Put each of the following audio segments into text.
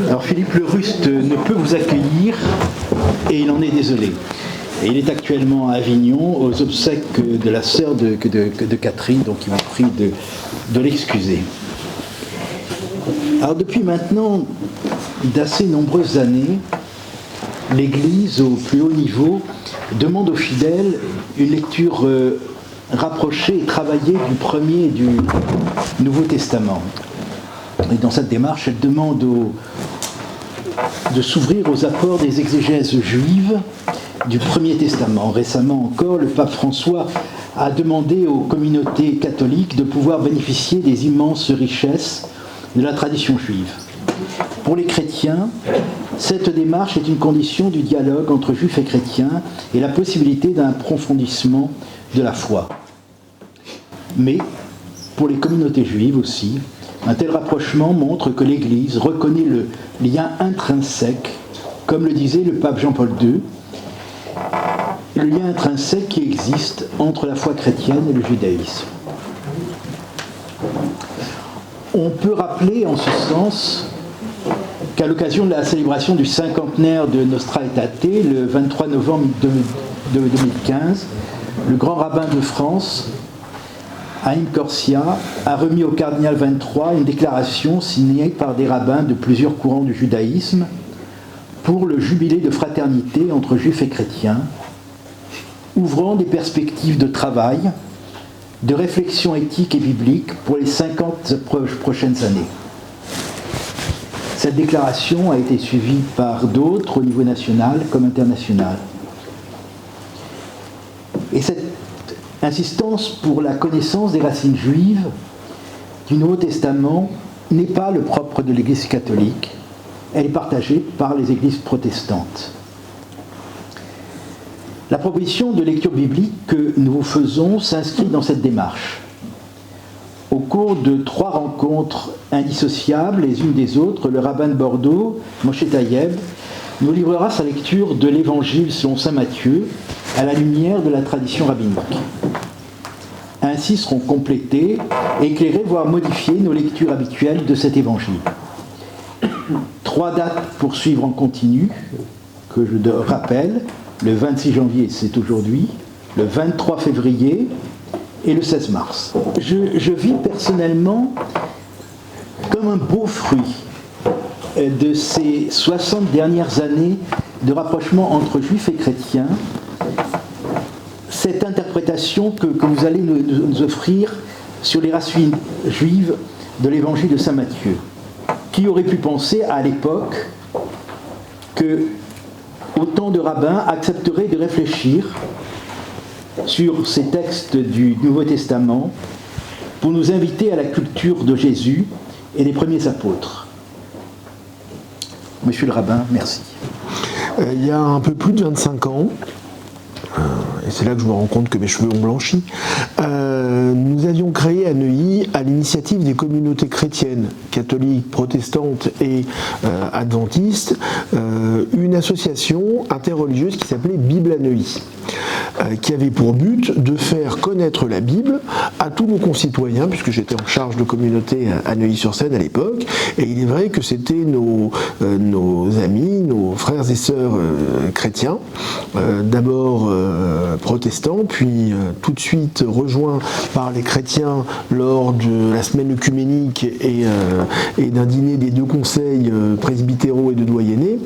Alors Philippe le Ruste ne peut vous accueillir et il en est désolé. Et il est actuellement à Avignon aux obsèques de la sœur de Catherine, donc il vous prie de l'excuser. Alors depuis maintenant d'assez nombreuses années, l'Église au plus haut niveau demande aux fidèles une lecture rapprochée et travaillée du Premier et du Nouveau Testament. Et dans cette démarche, elle demande de s'ouvrir aux apports des exégèses juives du Premier Testament. Récemment encore, le pape François a demandé aux communautés catholiques de pouvoir bénéficier des immenses richesses de la tradition juive. Pour les chrétiens, cette démarche est une condition du dialogue entre juifs et chrétiens et la possibilité d'un approfondissement de la foi. Mais pour les communautés juives aussi, un tel rapprochement montre que l'Église reconnaît le lien intrinsèque, comme le disait le pape Jean-Paul II, le lien intrinsèque qui existe entre la foi chrétienne et le judaïsme. On peut rappeler en ce sens qu'à l'occasion de la célébration du cinquantenaire de Nostra Aetate, le 23 novembre 2015, le grand rabbin de France, Haïm Corsia, a remis au cardinal 23 une déclaration signée par des rabbins de plusieurs courants du judaïsme pour le jubilé de fraternité entre juifs et chrétiens, ouvrant des perspectives de travail, de réflexion éthique et biblique pour les 50 prochaines années. Cette déclaration a été suivie par d'autres au niveau national comme international. Et cette insistance pour la connaissance des racines juives du Nouveau Testament n'est pas le propre de l'Église catholique, elle est partagée par les églises protestantes. La proposition de lecture biblique que nous vous faisons s'inscrit dans cette démarche. Au cours de 3 rencontres indissociables les unes des autres, le rabbin de Bordeaux, Moshe Taïeb, nous livrera sa lecture de l'Évangile selon saint Matthieu à la lumière de la tradition rabbinique. Ainsi seront complétées, éclairées, voire modifiées nos lectures habituelles de cet Évangile. 3 dates pour suivre en continu, que je rappelle, le 26 janvier, c'est aujourd'hui, le 23 février et le 16 mars. Je vis personnellement comme un beau fruit de ces 60 dernières années de rapprochement entre juifs et chrétiens, cette interprétation que vous allez nous offrir sur les racines juives de l'évangile de saint Matthieu. Qui aurait pu penser à l'époque que autant de rabbins accepteraient de réfléchir sur ces textes du Nouveau Testament pour nous inviter à la culture de Jésus et des premiers apôtres. Monsieur le rabbin, merci. Il y a un peu plus de 25 ans, et c'est là que je me rends compte que mes cheveux ont blanchi, nous avions créé à Neuilly, à l'initiative des communautés chrétiennes, catholiques, protestantes et adventistes, une association interreligieuse qui s'appelait Bible à Neuilly, qui avait pour but de faire connaître la Bible à tous nos concitoyens, puisque j'étais en charge de communauté à Neuilly-sur-Seine à l'époque, et il est vrai que c'était nos amis, nos frères et sœurs chrétiens, d'abord protestants, puis tout de suite rejoints par les chrétiens lors de la semaine œcuménique et d'un dîner des 2 conseils presbytéraux et de doyennés,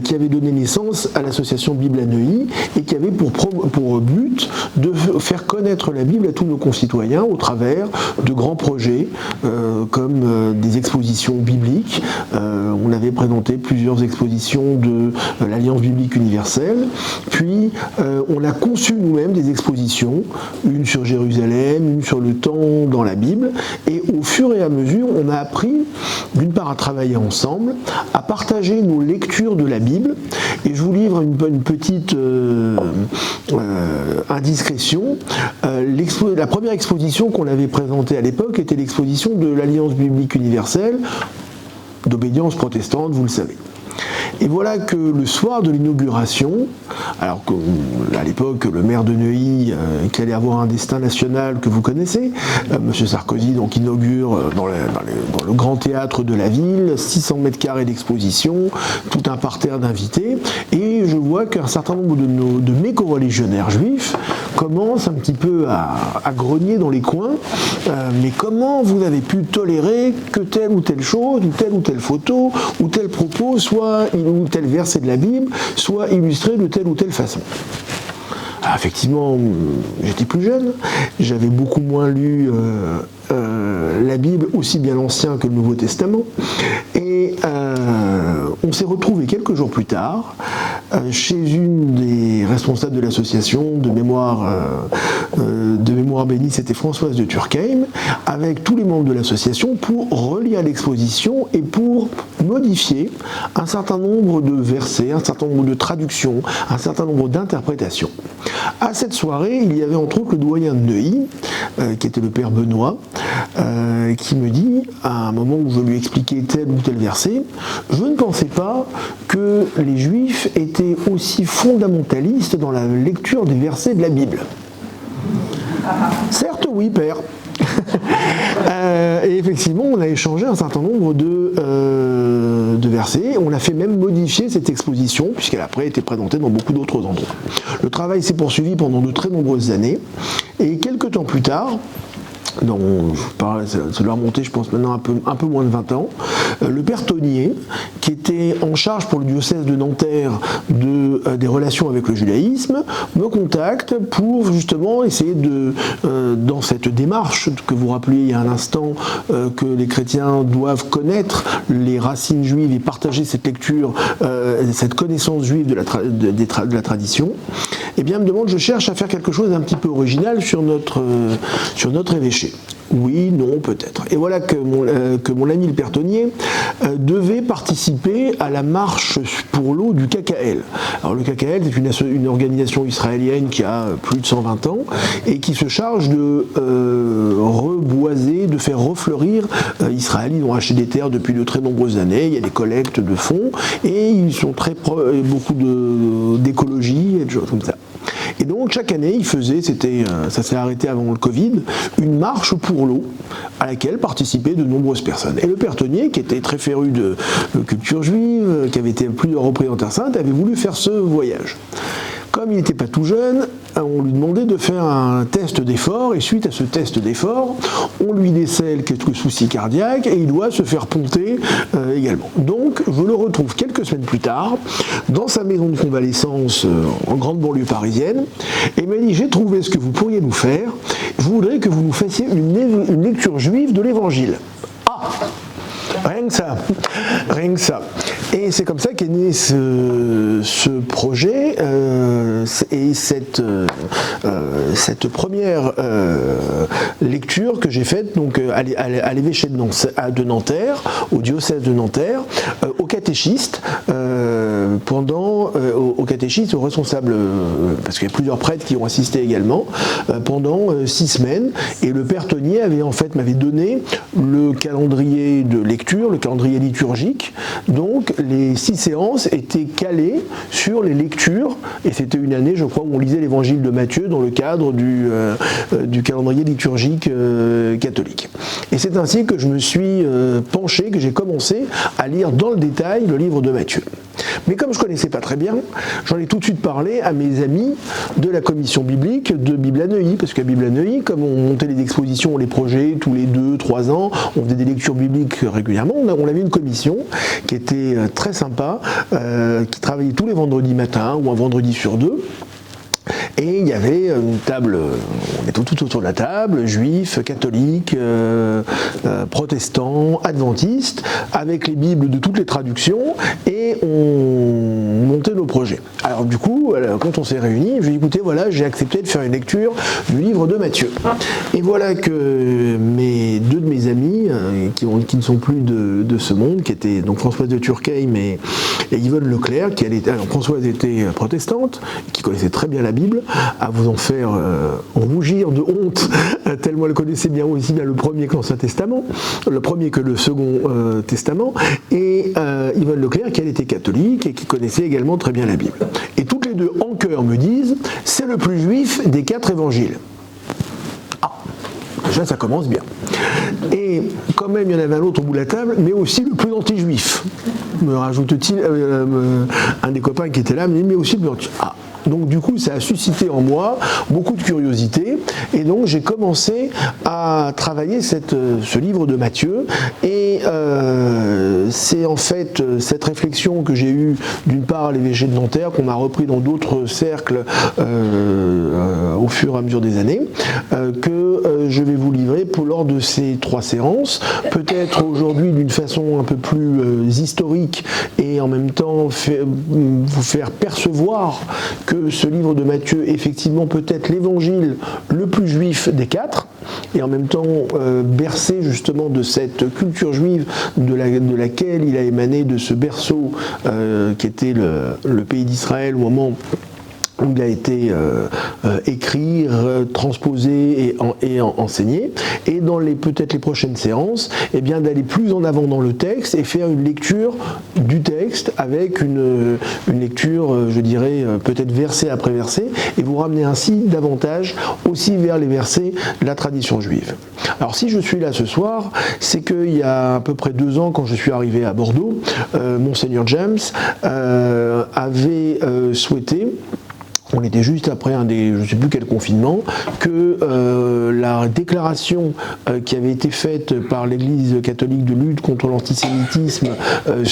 qui avait donné naissance à l'association Bible à Neuilly et qui avait pour but de faire connaître la Bible à tous nos concitoyens au travers de grands projets comme des expositions bibliques. On avait présenté plusieurs expositions de l'Alliance biblique universelle, puis on a conçu nous-mêmes des expositions, une sur Jérusalem, une sur le temps dans la Bible, et au fur et à mesure, on a appris, d'une part, à travailler ensemble, à partager nos lectures de la Bible, et je vous livre une petite indiscrétion. La première exposition qu'on avait présentée à l'époque était l'exposition de l'Alliance biblique universelle, d'obédience protestante, vous le savez. Et voilà que le soir de l'inauguration, alors qu'à l'époque, le maire de Neuilly, qui allait avoir un destin national que vous connaissez, M. Sarkozy, donc inaugure dans le grand théâtre de la ville, 600 mètres carrés d'exposition, tout un parterre d'invités, et je vois qu'un certain nombre de mes coreligionnaires juifs commencent un petit peu à grogner dans les coins, mais comment vous avez pu tolérer que telle ou telle chose, ou telle photo, ou tel propos, ou tel verset de la Bible, soit illustré de telle ou telle façon. Alors, effectivement, j'étais plus jeune, j'avais beaucoup moins lu la Bible, aussi bien l'Ancien que le Nouveau Testament, et on s'est retrouvé quelques jours plus tard chez une des responsables de l'association de mémoire bénie, c'était Françoise de Turckheim, avec tous les membres de l'association pour relire l'exposition et pour modifier un certain nombre de versets, un certain nombre de traductions, un certain nombre d'interprétations. À cette soirée, il y avait entre autres le doyen de Neuilly, qui était le père Benoît, qui me dit, à un moment où je lui expliquais tel ou tel verset, je ne pensais pas que les Juifs étaient aussi fondamentalistes dans la lecture des versets de la Bible. Certes, oui, père. Et effectivement, on a échangé un certain nombre de versets. On a fait même modifier cette exposition, puisqu'elle après été présentée dans beaucoup d'autres endroits. Le travail s'est poursuivi pendant de très nombreuses années. Et quelques temps plus tard, ça doit remonter, je pense, maintenant un peu moins de 20 ans, le père Tonnier, qui était en charge pour le diocèse de Nanterre des relations avec le judaïsme, me contacte pour justement essayer dans cette démarche que vous rappeliez il y a un instant, que les chrétiens doivent connaître les racines juives et partager cette lecture, cette connaissance juive de la tradition, et bien me demande, je cherche à faire quelque chose d'un petit peu original sur notre évêché. Oui, non, peut-être. Et voilà que mon ami le père Tonnier devait participer à la marche pour l'eau du KKL. Alors le KKL, c'est une organisation israélienne qui a plus de 120 ans et qui se charge de reboiser, de faire refleurir Israël. Ils ont acheté des terres depuis de très nombreuses années, il y a des collectes de fonds et ils sont beaucoup d'écologie et de choses comme ça. Et donc chaque année, il faisait, ça s'est arrêté avant le Covid, une marche pour l'eau à laquelle participaient de nombreuses personnes. Et le père Tonnier, qui était très féru de culture juive, qui avait été plusieurs reprises en Terre Sainte, avait voulu faire ce voyage. Comme il n'était pas tout jeune, on lui demandait de faire un test d'effort, et suite à ce test d'effort, on lui décèle quelques soucis cardiaques, et il doit se faire ponter également. Donc, je le retrouve quelques semaines plus tard, dans sa maison de convalescence en grande banlieue parisienne, et il m'a dit, j'ai trouvé ce que vous pourriez nous faire, je voudrais que vous nous fassiez une lecture juive de l'Évangile. Ah, rien que ça, rien que ça. Et c'est comme ça qu'est né ce projet et cette première lecture que j'ai faite donc à l'évêché de Nanterre, au diocèse de Nanterre, aux catéchistes, aux catéchistes, aux responsables, parce qu'il y a plusieurs prêtres qui ont assisté également, pendant 6 semaines. Et le père Tonnier m'avait donné le calendrier de lecture, le calendrier liturgique. Donc les 6 séances étaient calées sur les lectures, et c'était une année, je crois, où on lisait l'évangile de Matthieu dans le cadre du calendrier liturgique catholique. Et c'est ainsi que je me suis penché, que j'ai commencé à lire dans le détail le livre de Matthieu. Mais comme je ne connaissais pas très bien, j'en ai tout de suite parlé à mes amis de la commission biblique de Bible à Neuilly, parce qu'à Bible à Neuilly, comme on montait les expositions, les projets tous les 2-3 ans, on faisait des lectures bibliques régulièrement, on avait une commission qui était très sympa, qui travaillait tous les vendredis matins ou un vendredi sur 2. Et il y avait une table, on était tout autour de la table, juifs, catholiques, protestants, adventistes, avec les Bibles de toutes les traductions, et on montait nos projets. Alors du coup, quand on s'est réunis, je lui ai dit, écoutez, voilà, j'ai accepté de faire une lecture du livre de Matthieu. Et voilà que deux de mes amis, qui ne sont plus de ce monde, qui étaient donc Françoise de Turckheim et Yvonne Leclerc, alors Françoise était protestante, qui connaissait très bien la Bible, à vous en faire rougir de honte, tellement elle connaissait bien aussi bien le premier que l'Ancien Testament, le premier que le Second Testament, et Yvonne Leclerc, qui elle était catholique et qui connaissait également très bien la Bible. Et toutes les deux en chœur me disent, c'est le plus juif des 4 évangiles. Déjà, ça commence bien. Et quand même, il y en avait un autre au bout de la table, mais aussi le plus anti-juif. Me rajoute-t-il, un des copains qui était là, me dit, mais aussi le plus anti-juif. Donc du coup, ça a suscité en moi beaucoup de curiosité, et donc j'ai commencé à travailler ce livre de Matthieu, et c'est en fait cette réflexion que j'ai eue d'une part à l'évêché de Nanterre, qu'on a repris dans d'autres cercles au fur et à mesure des années, que je vais vous livrer lors de ces 3 séances, peut-être aujourd'hui d'une façon un peu plus historique, et en même temps vous faire percevoir que ce livre de Matthieu, effectivement, peut être l'évangile le plus juif des 4, et en même temps bercé justement de cette culture juive de laquelle il a émané, de ce berceau qui était le pays d'Israël au moment où il a été écrit, transposé et enseigné, et dans peut-être les prochaines séances, eh bien d'aller plus en avant dans le texte et faire une lecture du texte avec une lecture, je dirais, peut-être verset après verset, et vous ramener ainsi davantage aussi vers les versets de la tradition juive. Alors si je suis là ce soir, c'est qu'il y a à peu près 2 ans, quand je suis arrivé à Bordeaux, Monseigneur James avait souhaité, on était juste après je ne sais plus quel confinement, que la déclaration qui avait été faite par l'Église catholique de lutte contre l'antisémitisme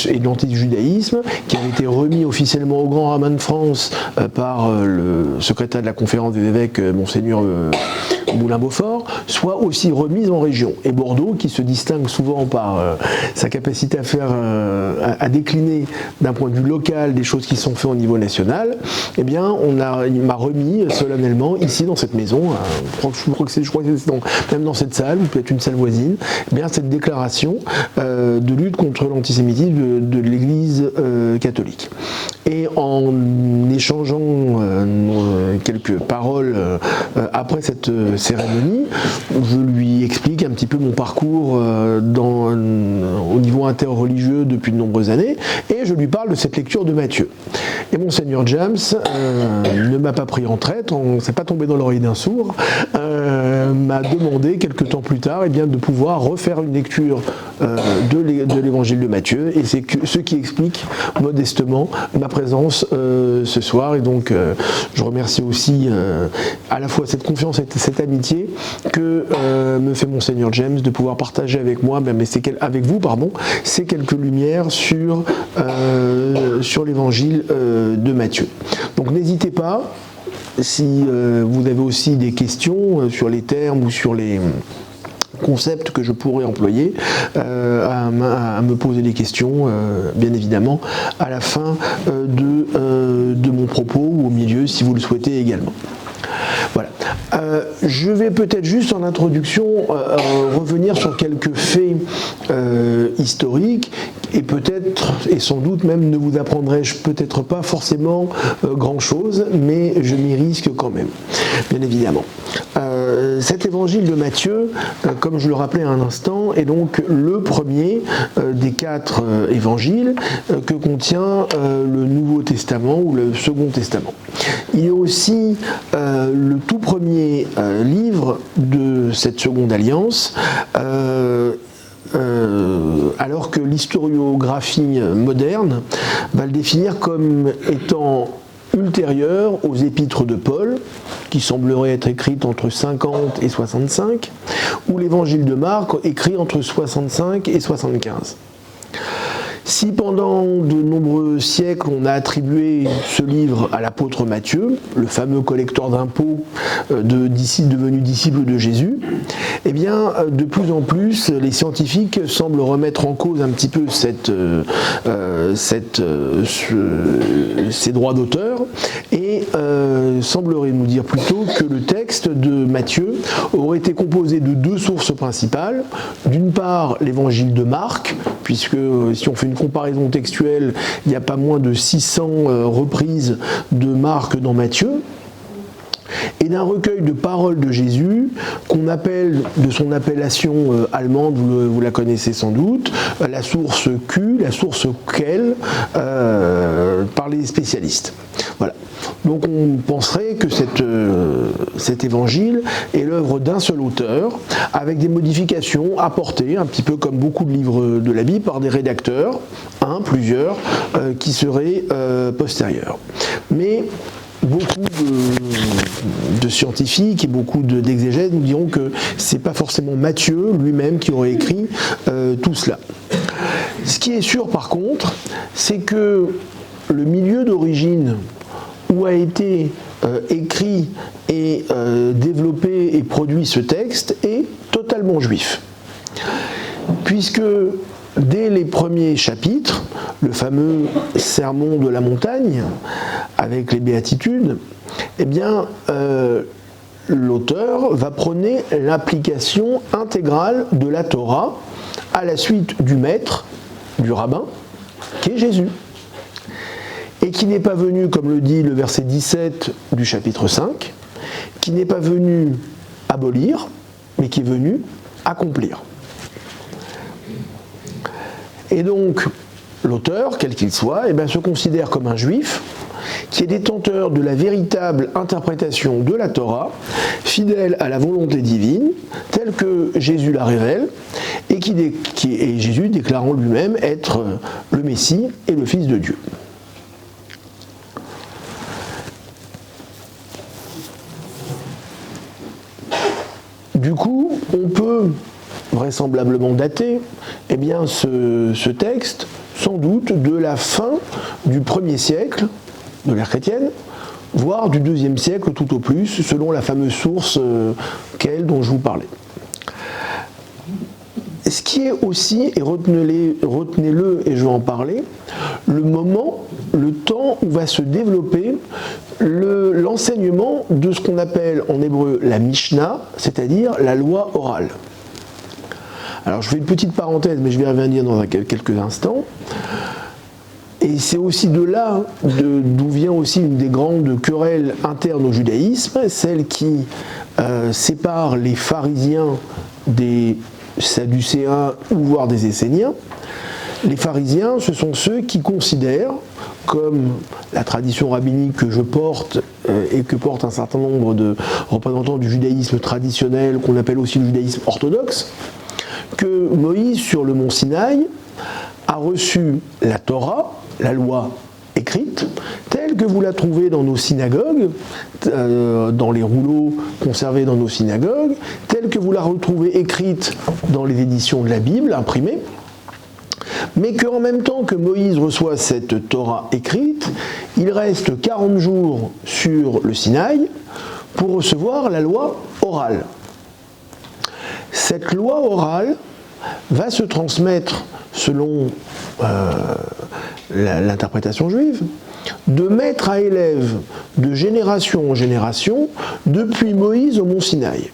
et l'antijudaïsme, qui avait été remis officiellement au Grand Rabbin de France par le secrétaire de la conférence des évêques, Monseigneur Moulin-Beaufort, soit aussi remise en région. Et Bordeaux, qui se distingue souvent par sa capacité à décliner d'un point de vue local des choses qui sont faites au niveau national, eh bien, il m'a remis solennellement ici dans cette maison, je crois que c'est même dans cette salle, ou peut-être une salle voisine, eh bien cette déclaration de lutte contre l'antisémitisme de l'Église catholique. Et en échangeant quelques paroles après cette cérémonie, je lui explique un petit peu mon parcours au niveau interreligieux depuis de nombreuses années, et je lui parle de cette lecture de Matthieu. Et Monseigneur James ne m'a pas pris en traître, on ne s'est pas tombé dans l'oreille d'un sourd, m'a demandé quelques temps plus tard de pouvoir refaire une lecture de l'évangile de Matthieu, et c'est ce qui explique modestement ma présence ce soir. Et donc je remercie aussi à la fois cette confiance et cette amitié que me fait Monseigneur James de pouvoir partager avec moi, avec vous, ces quelques lumières sur l'évangile de Matthieu. Donc n'hésitez pas, si vous avez aussi des questions sur les termes ou sur les concepts que je pourrais employer, à me poser des questions, bien évidemment, à la fin de mon propos, ou au milieu, si vous le souhaitez également. Voilà. Je vais peut-être juste en introduction revenir sur quelques faits historiques, et peut-être, et sans doute même, ne vous apprendrai-je peut-être pas forcément grand-chose, mais je m'y risque quand même, bien évidemment. Cet évangile de Matthieu, comme je le rappelais à un instant, est donc le premier des 4 évangiles que contient le Nouveau Testament ou le Second Testament. Il est aussi le tout premier livre de cette seconde alliance, alors que l'historiographie moderne va le définir comme étant ultérieur aux épîtres de Paul, qui sembleraient être écrites entre 50 et 65, ou l'évangile de Marc, écrit entre 65 et 75. Si pendant de nombreux siècles on a attribué ce livre à l'apôtre Matthieu, le fameux collecteur d'impôts devenu disciple de Jésus, eh bien de plus en plus les scientifiques semblent remettre en cause un petit peu ces droits d'auteur, et et semblerait nous dire plutôt que le texte de Matthieu aurait été composé de deux sources principales. D'une part, l'évangile de Marc, puisque si on fait une comparaison textuelle, il n'y a pas moins de 600 reprises de Marc dans Matthieu, et d'un recueil de paroles de Jésus qu'on appelle, de son appellation allemande, vous la connaissez sans doute, la source Q, la source Quelle, par les spécialistes. Voilà. Donc on penserait que cet évangile est l'œuvre d'un seul auteur, avec des modifications apportées, un petit peu comme beaucoup de livres de la Bible, par des rédacteurs, plusieurs, qui seraient postérieurs. Mais beaucoup de scientifiques et beaucoup d'exégètes nous diront que ce n'est pas forcément Matthieu lui-même qui aurait écrit tout cela. Ce qui est sûr par contre, c'est que le milieu d'origine où a été écrit et développé et produit ce texte est totalement juif. Puisque dès les premiers chapitres, le fameux sermon de la montagne, avec les béatitudes, eh bien, l'auteur va prôner l'application intégrale de la Torah à la suite du maître, du rabbin, qui est Jésus. Et qui n'est pas venu, comme le dit le verset 17 du chapitre 5, qui n'est pas venu abolir, mais qui est venu accomplir. Et donc, l'auteur, quel qu'il soit, se considère comme un juif qui est détenteur de la véritable interprétation de la Torah, fidèle à la volonté divine, telle que Jésus la révèle, et Jésus déclarant lui-même être le Messie et le Fils de Dieu. Du coup, on peut vraisemblablement dater ce texte sans doute de la fin du 1er siècle de l'ère chrétienne, voire du 2e siècle tout au plus, selon la fameuse source dont je vous parlais. Ce qui est aussi, et retenez-le et je vais en parler, le temps où va se développer l'enseignement de ce qu'on appelle en hébreu la Mishnah, c'est-à-dire la loi orale. Alors je fais une petite parenthèse, mais je vais y revenir dans quelques instants. Et c'est aussi de là d'où vient aussi une des grandes querelles internes au judaïsme, celle qui sépare les pharisiens des sadducéens ou voire des esséniens. Les pharisiens, ce sont ceux qui considèrent, comme la tradition rabbinique que je porte et que portent un certain nombre de représentants du judaïsme traditionnel, qu'on appelle aussi le judaïsme orthodoxe, que Moïse, sur le mont Sinaï, a reçu la Torah, la loi écrite, telle que vous la trouvez dans nos synagogues, dans les rouleaux conservés dans nos synagogues, telle que vous la retrouvez écrite dans les éditions de la Bible, imprimée, mais qu'en même temps que Moïse reçoit cette Torah écrite, il reste 40 jours sur le Sinaï pour recevoir la loi orale. Cette loi orale va se transmettre, selon l'interprétation juive, de maître à élève, de génération en génération, depuis Moïse au mont Sinaï.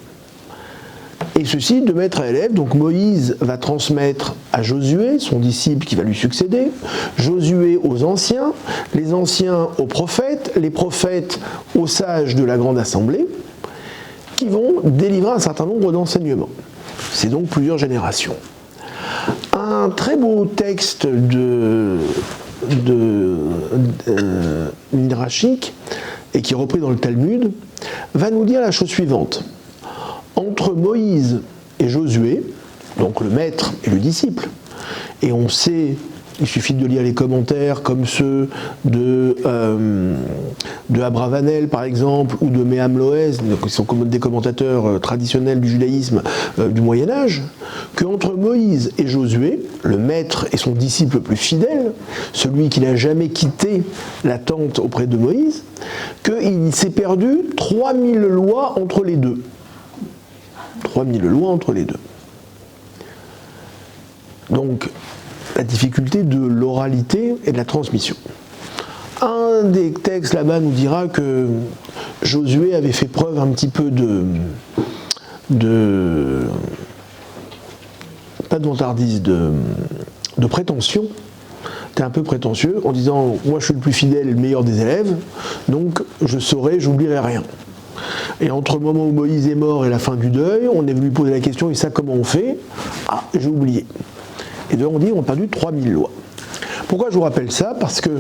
Et ceci de maître à élève, donc Moïse va transmettre à Josué, son disciple qui va lui succéder, Josué aux anciens, les anciens aux prophètes, les prophètes aux sages de la grande assemblée, qui vont délivrer un certain nombre d'enseignements. C'est donc plusieurs générations. Un très beau texte midrashique, et qui est repris dans le Talmud, va nous dire la chose suivante. Entre Moïse et Josué, donc le maître et le disciple, et on sait, il suffit de lire les commentaires comme ceux de Abravanel par exemple, ou de Meham Loez, qui sont des commentateurs traditionnels du judaïsme du Moyen-Âge, qu'entre Moïse et Josué, le maître et son disciple le plus fidèle, celui qui n'a jamais quitté la tente auprès de Moïse, qu'il s'est perdu 3000 lois entre les deux. 3000 lois entre les deux. Donc, la difficulté de l'oralité et de la transmission. un des textes là-bas nous dira que Josué avait fait preuve un petit peu pas de vantardise, de prétention. T'es un peu prétentieux en disant moi je suis le plus fidèle et le meilleur des élèves, donc je saurai, j'oublierai rien. Et entre le moment où Moïse est mort et la fin du deuil, on est venu poser la question, et ça comment on fait? Ah, j'ai oublié. Et donc on dit on a perdu 3000 lois. Pourquoi je vous rappelle ça? Parce que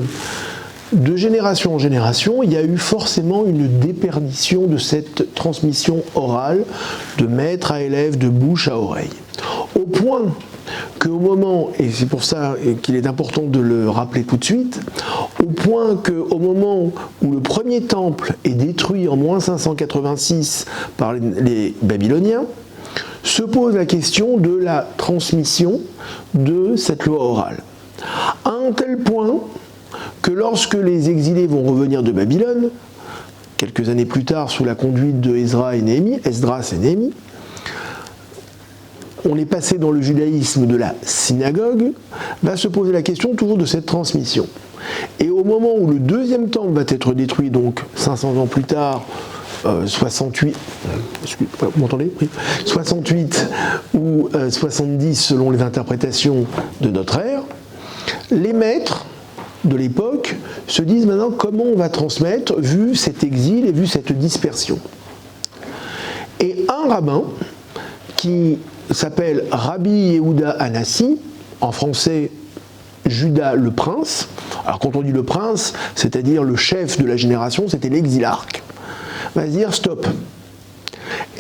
de génération en génération, il y a eu forcément une déperdition de cette transmission orale, de maître à élève, de bouche à oreille. Au point qu'au moment, et c'est pour ça qu'il est important de le rappeler tout de suite, au point qu'au moment où le premier temple est détruit en moins 586 par les Babyloniens, se pose la question de la transmission de cette loi orale. À un tel point que lorsque les exilés vont revenir de Babylone, quelques années plus tard sous la conduite de Esdras et Néhémie, on est passé dans le judaïsme de la synagogue, va se poser la question toujours de cette transmission. Et au moment où le deuxième temple va être détruit, donc 500 ans plus tard, 68, vous m'entendez? Oui. 68 ou 70 selon les interprétations de notre ère, les maîtres de l'époque se disent maintenant comment on va transmettre vu cet exil et vu cette dispersion. Et un rabbin qui s'appelle Rabbi Yehuda Hanassi, en français Judas le prince. Alors quand on dit le prince, c'est-à-dire le chef de la génération, c'était l'exilarque, va se dire stop.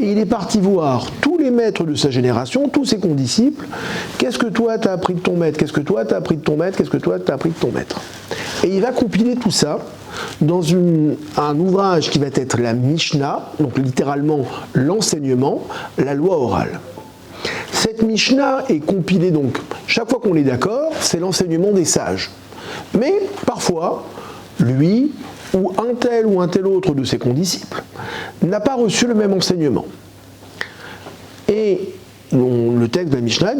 Et il est parti voir tous les maîtres de sa génération, tous ses condisciples. Qu'est-ce que toi t'as appris de ton maître? Qu'est-ce que toi t'as appris de ton maître? Qu'est-ce que toi t'as appris de ton maître? Et il va compiler tout ça dans un ouvrage qui va être la Mishnah, donc littéralement l'enseignement, la loi orale. Cette Mishnah est compilée donc, chaque fois qu'on est d'accord, c'est l'enseignement des sages. Mais parfois, lui ou un tel autre de ses condisciples n'a pas reçu le même enseignement. Et le texte de la Mishnah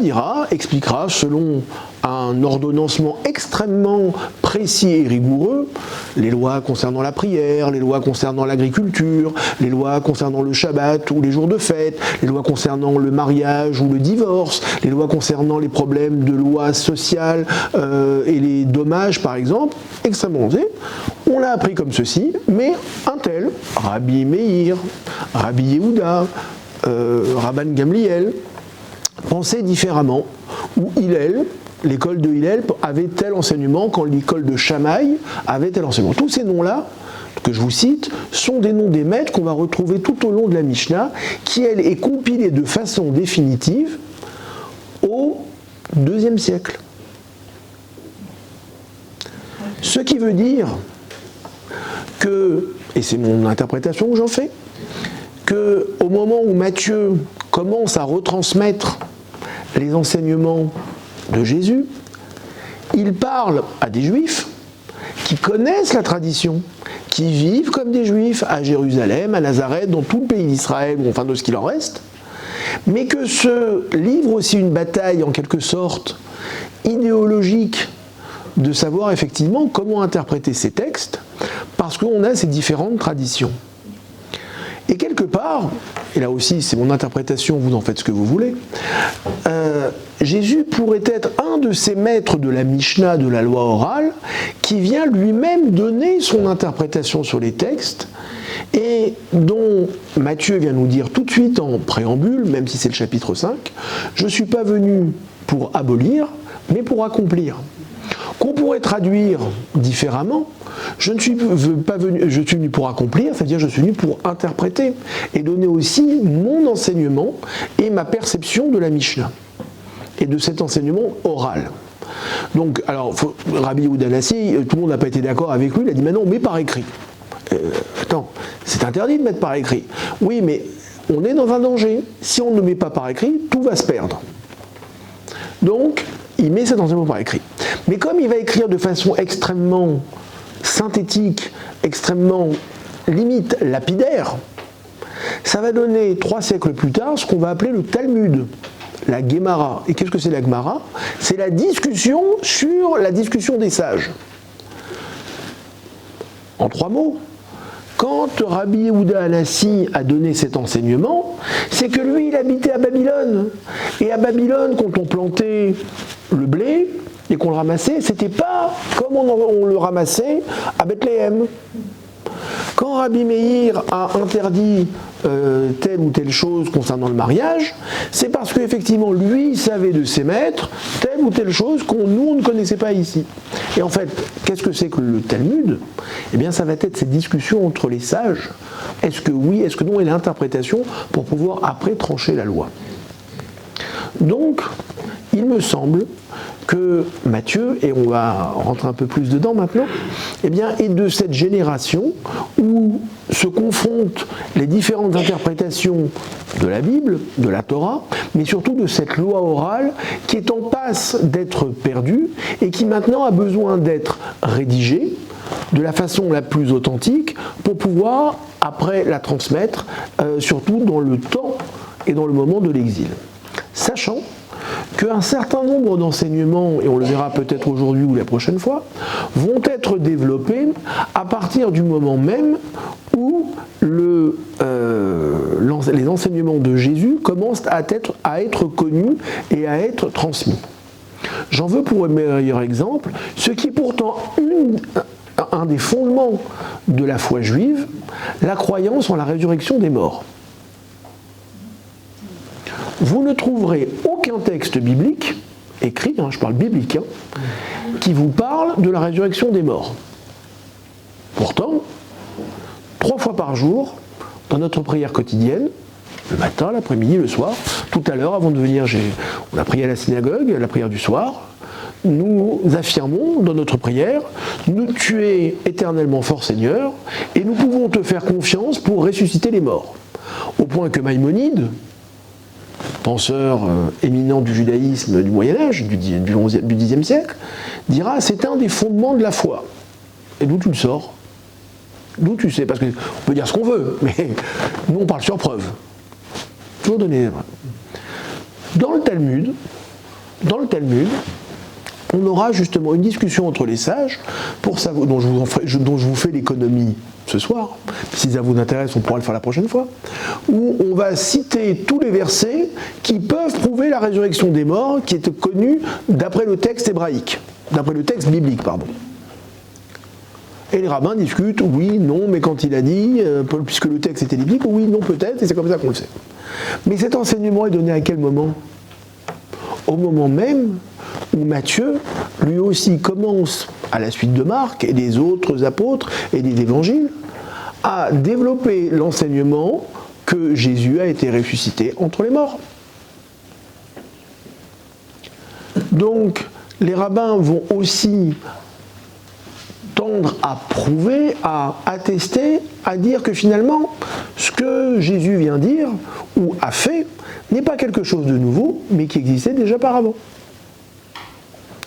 expliquera selon un ordonnancement extrêmement précis et rigoureux, les lois concernant la prière, les lois concernant l'agriculture, les lois concernant le Shabbat ou les jours de fête, les lois concernant le mariage ou le divorce, les lois concernant les problèmes de lois sociales et les dommages par exemple, extrêmement osé. On l'a appris comme ceci, mais un tel, Rabbi Meir, Rabbi Yehuda, Rabban Gamliel, pensait différemment, ou Hillel, l'école de Hillel avait tel enseignement quand l'école de Shammai avait tel enseignement. Tous ces noms-là, que je vous cite, sont des noms des maîtres qu'on va retrouver tout au long de la Mishnah, qui elle est compilée de façon définitive au IIe siècle. Ce qui veut dire que, et c'est mon interprétation que j'en fais, qu'au moment où Matthieu commence à retransmettre les enseignements de Jésus, il parle à des juifs qui connaissent la tradition, qui vivent comme des juifs à Jérusalem, à Nazareth, dans tout le pays d'Israël, enfin de ce qu'il en reste, mais que ce livre aussi une bataille en quelque sorte idéologique de savoir effectivement comment interpréter ces textes, parce qu'on a ces différentes traditions. Et quelque part, et là aussi c'est mon interprétation, vous en faites ce que vous voulez, Jésus pourrait être un de ces maîtres de la Mishnah, de la loi orale, qui vient lui-même donner son interprétation sur les textes, et dont Matthieu vient nous dire tout de suite en préambule, même si c'est le chapitre 5, « Je ne suis pas venu pour abolir, mais pour accomplir ». Qu'on pourrait traduire différemment, je suis venu pour accomplir, c'est-à-dire je suis venu pour interpréter et donner aussi mon enseignement et ma perception de la Mishnah et de cet enseignement oral. Donc, alors, Rabbi Yehuda Hanassi, tout le monde n'a pas été d'accord avec lui, il a dit, mais non, mais par écrit. Attends, c'est interdit de mettre par écrit. Oui, mais on est dans un danger. Si on ne met pas par écrit, tout va se perdre. Donc, il met cet enseignement par écrit. Mais comme il va écrire de façon extrêmement synthétique, extrêmement limite lapidaire, ça va donner 3 siècles plus tard ce qu'on va appeler le Talmud, la Gemara. Et qu'est-ce que c'est la Gemara? C'est la discussion sur la discussion des sages. En 3 mots, quand Rabbi Yehuda Hanassi a donné cet enseignement, c'est que lui, il habitait à Babylone. Et à Babylone, quand on plantait le blé et qu'on le ramassait, c'était pas comme on le ramassait à Bethléem. Quand Rabbi Meir a interdit telle ou telle chose concernant le mariage, c'est parce qu'effectivement, lui, il savait de ses maîtres telle ou telle chose nous, on ne connaissait pas ici. Et en fait, qu'est-ce que c'est que le Talmud ? Eh bien, ça va être cette discussion entre les sages. Est-ce que oui, est-ce que non, et l'interprétation pour pouvoir après trancher la loi. Donc, il me semble que Matthieu, et on va rentrer un peu plus dedans maintenant, eh bien, est de cette génération où se confrontent les différentes interprétations de la Bible, de la Torah, mais surtout de cette loi orale qui est en passe d'être perdue et qui maintenant a besoin d'être rédigée de la façon la plus authentique pour pouvoir après la transmettre, surtout dans le temps et dans le moment de l'exil. Sachant qu'un certain nombre d'enseignements, et on le verra peut-être aujourd'hui ou la prochaine fois, vont être développés à partir du moment même où les enseignements de Jésus commencent à être connus et à être transmis. J'en veux pour un meilleur exemple, ce qui est pourtant un des fondements de la foi juive, la croyance en la résurrection des morts. Vous ne trouverez aucun texte biblique, écrit, je parle biblique, qui vous parle de la résurrection des morts. Pourtant, 3 fois par jour, dans notre prière quotidienne, le matin, l'après-midi, le soir, tout à l'heure, avant de venir, on a prié à la synagogue, la prière du soir, nous affirmons dans notre prière, tu es éternellement fort Seigneur, et nous pouvons te faire confiance pour ressusciter les morts. Au point que Maïmonide, penseur éminent du judaïsme du Moyen-Âge, du Xe siècle, dira c'est un des fondements de la foi. Et d'où tu le sors ? D'où tu sais ? Parce qu'on peut dire ce qu'on veut, mais nous on parle sur preuve. Toujours donner. Dans le Talmud, on aura justement une discussion entre les sages pour savoir, dont je vous fais l'économie ce soir. Si ça vous intéresse, on pourra le faire la prochaine fois. Où on va citer tous les versets qui peuvent prouver la résurrection des morts, qui est connue d'après le texte hébraïque, d'après le texte biblique, pardon. Et les rabbins discutent, oui, non, mais quand il a dit, puisque le texte était biblique, oui, non, peut-être, et c'est comme ça qu'on le sait. Mais cet enseignement est donné à quel moment ? Au moment même où Matthieu, lui aussi, commence, à la suite de Marc et des autres apôtres et des évangiles, à développer l'enseignement que Jésus a été ressuscité entre les morts. Donc, les rabbins vont aussi tendre à prouver, à attester, à dire que finalement, ce que Jésus vient dire ou a fait n'est pas quelque chose de nouveau, mais qui existait déjà auparavant.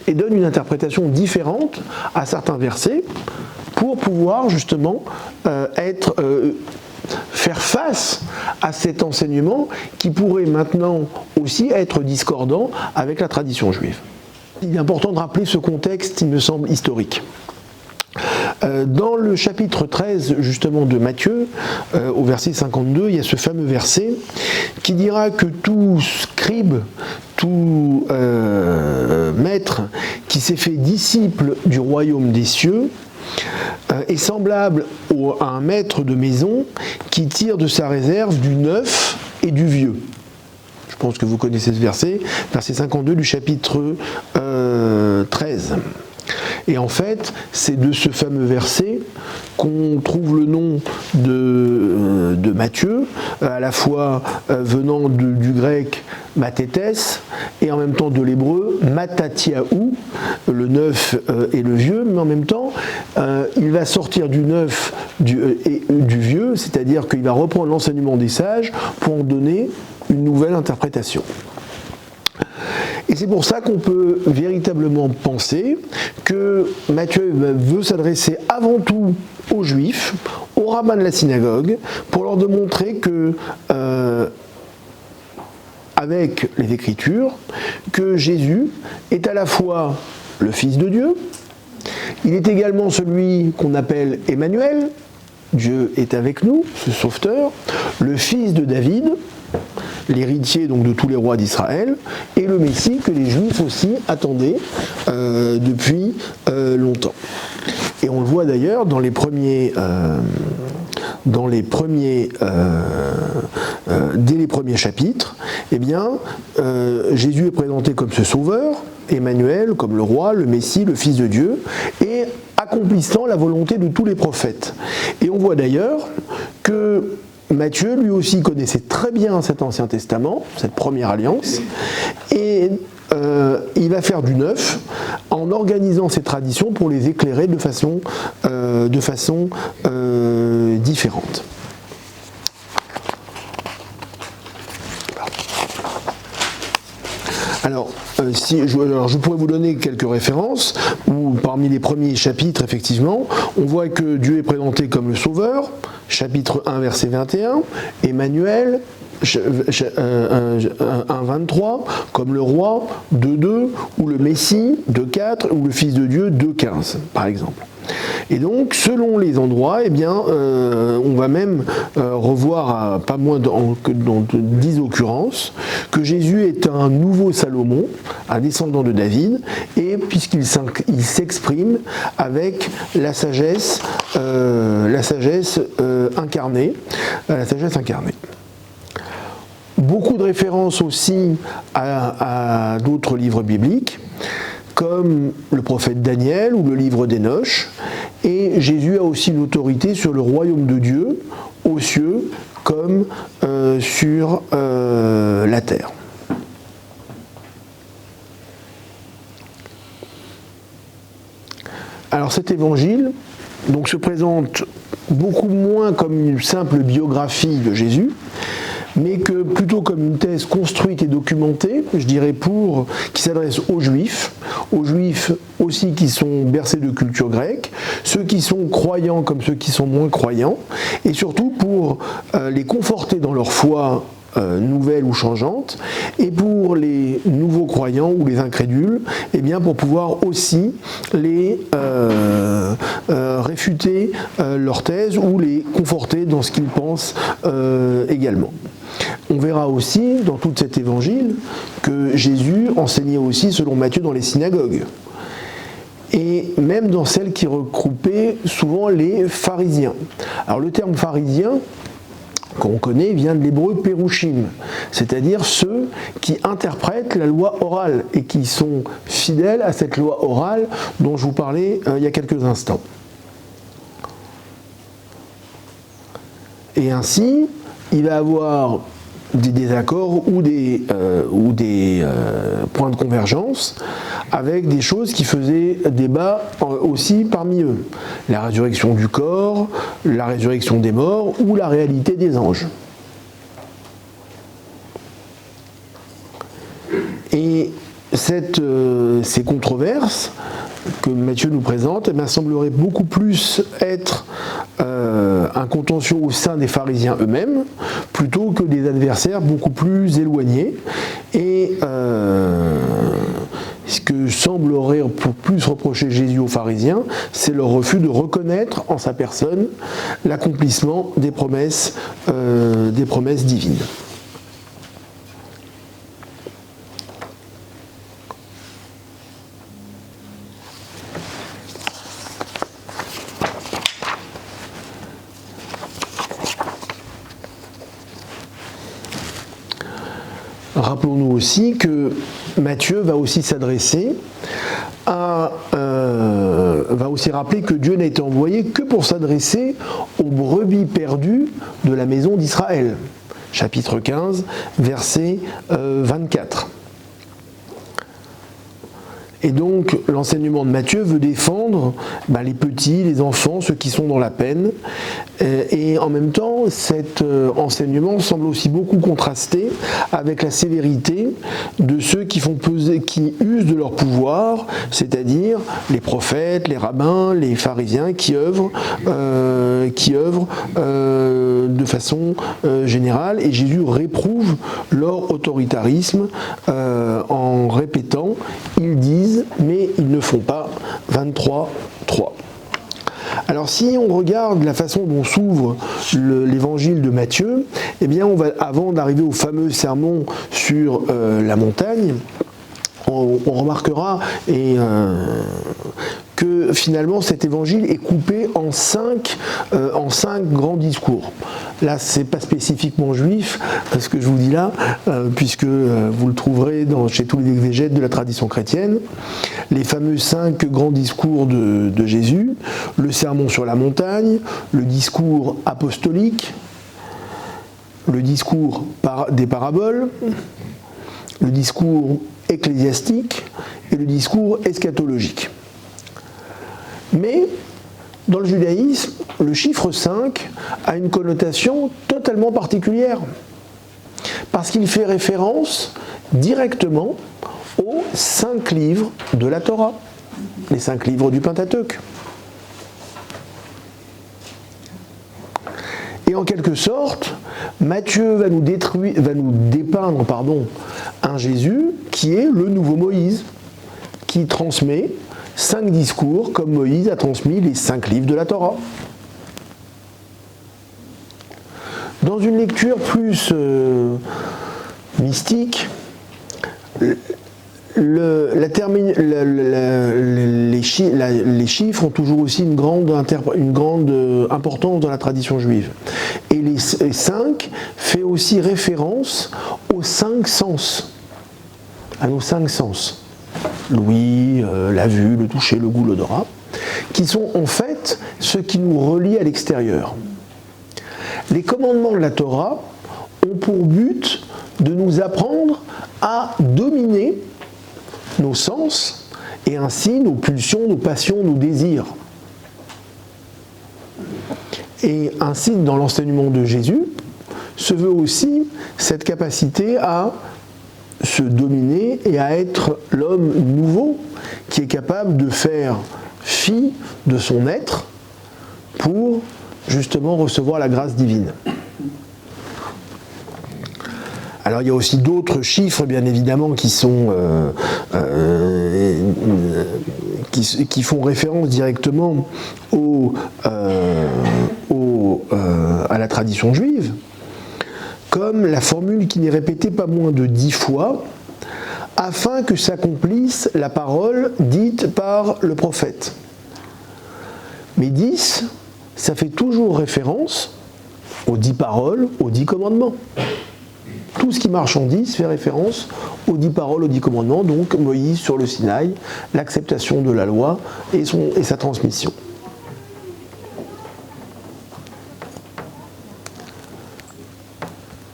Et donne une interprétation différente à certains versets pour pouvoir justement faire face à cet enseignement qui pourrait maintenant aussi être discordant avec la tradition juive. Il est important de rappeler ce contexte, il me semble, historique. Dans le chapitre 13 justement de Matthieu, au verset 52, il y a ce fameux verset qui dira que tout scribe, tout maître qui s'est fait disciple du royaume des cieux est semblable à un maître de maison qui tire de sa réserve du neuf et du vieux. Je pense que vous connaissez ce verset 52 du chapitre 13. Et en fait, c'est de ce fameux verset qu'on trouve le nom de Matthieu, à la fois venant du grec mathétès et en même temps de l'hébreu matatiaou, le neuf et le vieux, mais en même temps, il va sortir du neuf et du vieux, c'est-à-dire qu'il va reprendre l'enseignement des sages pour en donner une nouvelle interprétation. Et c'est pour ça qu'on peut véritablement penser que Matthieu veut s'adresser avant tout aux Juifs, aux rabbins de la synagogue, pour leur démontrer que, avec les Écritures, que Jésus est à la fois le Fils de Dieu, Il est également celui qu'on appelle Emmanuel, Dieu est avec nous, ce sauveteur, le fils de David, l'héritier donc de tous les rois d'Israël, et le Messie que les Juifs aussi attendaient depuis longtemps. Et on le voit d'ailleurs dès les premiers chapitres, eh bien, Jésus est présenté comme ce sauveur, Emmanuel, comme le roi, le Messie, le Fils de Dieu, et accomplissant la volonté de tous les prophètes. Et on voit d'ailleurs que Matthieu, lui aussi, connaissait très bien cet Ancien Testament, cette première alliance, et il va faire du neuf en organisant ces traditions pour les éclairer de façon différente. Alors, je pourrais vous donner quelques références, où parmi les premiers chapitres, effectivement, on voit que Dieu est présenté comme le Sauveur, chapitre 1, verset 21, Emmanuel, 1,23, comme le Roi, 2,2, ou le Messie, 2,4, ou le Fils de Dieu, 2,15, par exemple. Et donc, selon les endroits, eh bien, on va même revoir, pas moins que dans 10 occurrences, que Jésus est un nouveau Salomon, un descendant de David, et puisqu'il s'exprime avec la sagesse incarnée, Beaucoup de références aussi à d'autres livres bibliques, comme le prophète Daniel ou le livre d'Hénoch, et Jésus a aussi une autorité sur le royaume de Dieu, aux cieux, comme sur la terre. Alors cet évangile donc, se présente beaucoup moins comme une simple biographie de Jésus, mais que plutôt comme une thèse construite et documentée, je dirais, qui s'adresse aux Juifs aussi qui sont bercés de culture grecque, ceux qui sont croyants comme ceux qui sont moins croyants, et surtout pour les conforter dans leur foi nouvelle ou changeante, et pour les nouveaux croyants ou les incrédules, eh bien pour pouvoir aussi les réfuter leur thèse ou les conforter dans ce qu'ils pensent également. On verra aussi dans tout cet évangile que Jésus enseignait aussi selon Matthieu dans les synagogues, et même dans celles qui regroupaient souvent les pharisiens. Alors le terme pharisien qu'on connaît vient de l'hébreu pérouchim, c'est-à-dire ceux qui interprètent la loi orale et qui sont fidèles à cette loi orale dont je vous parlais il y a quelques instants. Et ainsi, il va avoir des désaccords ou des points de convergence avec des choses qui faisaient débat aussi parmi eux. La résurrection du corps, la résurrection des morts ou la réalité des anges. Et ces controverses que Matthieu nous présente, eh bien, sembleraient beaucoup plus être un contentieux au sein des pharisiens eux-mêmes, plutôt que des adversaires beaucoup plus éloignés. Et ce que semblerait plus reprocher Jésus aux pharisiens, c'est leur refus de reconnaître en sa personne l'accomplissement des promesses divines. Rappelons-nous aussi que Matthieu va aussi s'adresser va aussi rappeler que Dieu n'a été envoyé que pour s'adresser aux brebis perdues de la maison d'Israël. Chapitre 15, verset 24. Et donc, l'enseignement de Matthieu veut défendre les petits, les enfants, ceux qui sont dans la peine. Et en même temps, cet enseignement semble aussi beaucoup contraster avec la sévérité de ceux qui usent de leur pouvoir, c'est-à-dire les prophètes, les rabbins, les pharisiens qui œuvrent de façon générale. Et Jésus réprouve leur autoritarisme en répétant « ils disent, mais ils ne font pas » 23, 3. Alors si on regarde la façon dont s'ouvre l'évangile de Matthieu, eh bien avant d'arriver au fameux sermon sur la montagne, on remarquera que finalement cet évangile est coupé en cinq grands discours. Là, c'est pas spécifiquement juif, ce que je vous dis là, puisque vous le trouverez chez tous les exégètes de la tradition chrétienne. Les fameux 5 grands discours de Jésus, le sermon sur la montagne, le discours apostolique, le discours des paraboles, le discours ecclésiastique et le discours eschatologique. Mais dans le judaïsme, le chiffre 5 a une connotation totalement particulière, parce qu'il fait référence directement aux 5 livres de la Torah, les 5 livres du Pentateuque. Et en quelque sorte, Matthieu va nous dépeindre un Jésus qui est le nouveau Moïse, qui transmet 5 discours comme Moïse a transmis les 5 livres de la Torah. Dans une lecture plus mystique, les chiffres ont toujours aussi une grande importance dans la tradition juive. Et les 5 fait aussi référence aux 5 sens, à nos 5 sens. L'ouïe, la vue, le toucher, le goût, l'odorat, qui sont en fait ce qui nous relie à l'extérieur. Les commandements de la Torah ont pour but de nous apprendre à dominer nos sens et ainsi nos pulsions, nos passions, nos désirs. Et ainsi, dans l'enseignement de Jésus, se veut aussi cette capacité à se dominer et à être l'homme nouveau qui est capable de faire fi de son être pour justement recevoir la grâce divine. Alors il y a aussi d'autres chiffres bien évidemment qui font référence directement à la tradition juive, comme la formule qui n'est répétée pas moins de 10 fois, afin que s'accomplisse la parole dite par le prophète. Mais 10, ça fait toujours référence aux 10 paroles, aux 10 commandements. Tout ce qui marche en 10 fait référence aux 10 paroles, aux 10 commandements, donc Moïse sur le Sinaï, l'acceptation de la loi et sa transmission.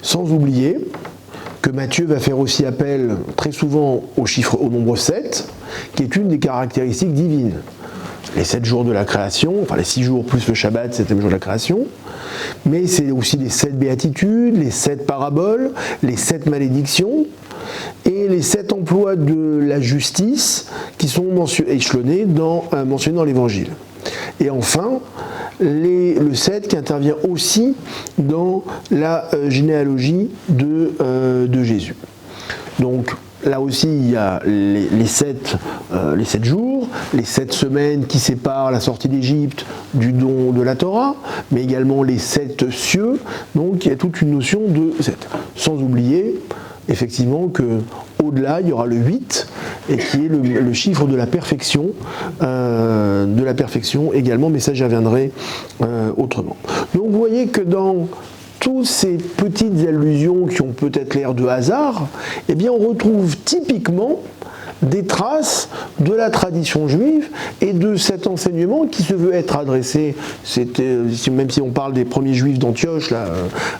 Sans oublier que Matthieu va faire aussi appel très souvent au nombre 7, qui est une des caractéristiques divines. Les 7 jours de la création, enfin les 6 jours plus le Shabbat, 7e jour de la création, mais c'est aussi les 7 béatitudes, les 7 paraboles, les 7 malédictions, et les 7 emplois de la justice qui sont échelonnés mentionnés dans l'Évangile. Et enfin, le 7 qui intervient aussi dans la généalogie de Jésus. Donc là aussi, il y a les 7 jours, les 7 semaines qui séparent la sortie d'Égypte du don de la Torah, mais également les 7 cieux. Donc il y a toute une notion de 7. Sans oublier effectivement qu'au-delà, il y aura le 8, et qui est le chiffre de la perfection également, mais ça j'y reviendrai autrement. Donc vous voyez que dans toutes ces petites allusions qui ont peut-être l'air de hasard, eh bien on retrouve typiquement des traces de la tradition juive et de cet enseignement qui se veut être adressé, même si on parle des premiers juifs d'Antioche,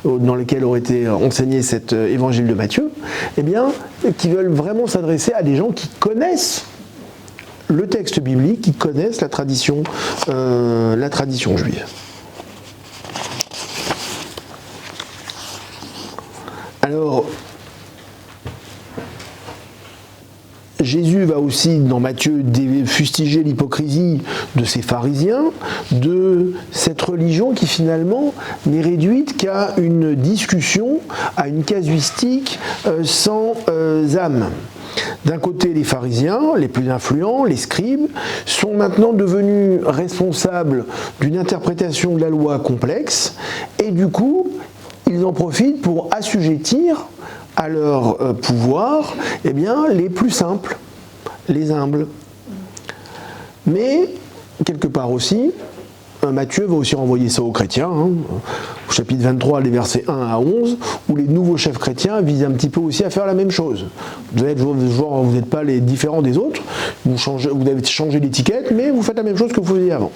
dans lesquels aurait été enseigné cet évangile de Matthieu, eh bien, qui veulent vraiment s'adresser à des gens qui connaissent le texte biblique, qui connaissent la tradition juive. Alors, Jésus va aussi, dans Matthieu, fustiger l'hypocrisie de ces pharisiens, de cette religion qui finalement n'est réduite qu'à une discussion, à une casuistique sans âme. D'un côté, les pharisiens, les plus influents, les scribes, sont maintenant devenus responsables d'une interprétation de la loi complexe, et du coup, ils en profitent pour assujettir à leur pouvoir les plus simples, les humbles. Mais, quelque part aussi, Matthieu va aussi renvoyer ça aux chrétiens, au chapitre 23, les versets 1 à 11, où les nouveaux chefs chrétiens visent un petit peu aussi à faire la même chose. Vous n'êtes pas les différents des autres, vous avez changé l'étiquette, mais vous faites la même chose que vous faisiez avant.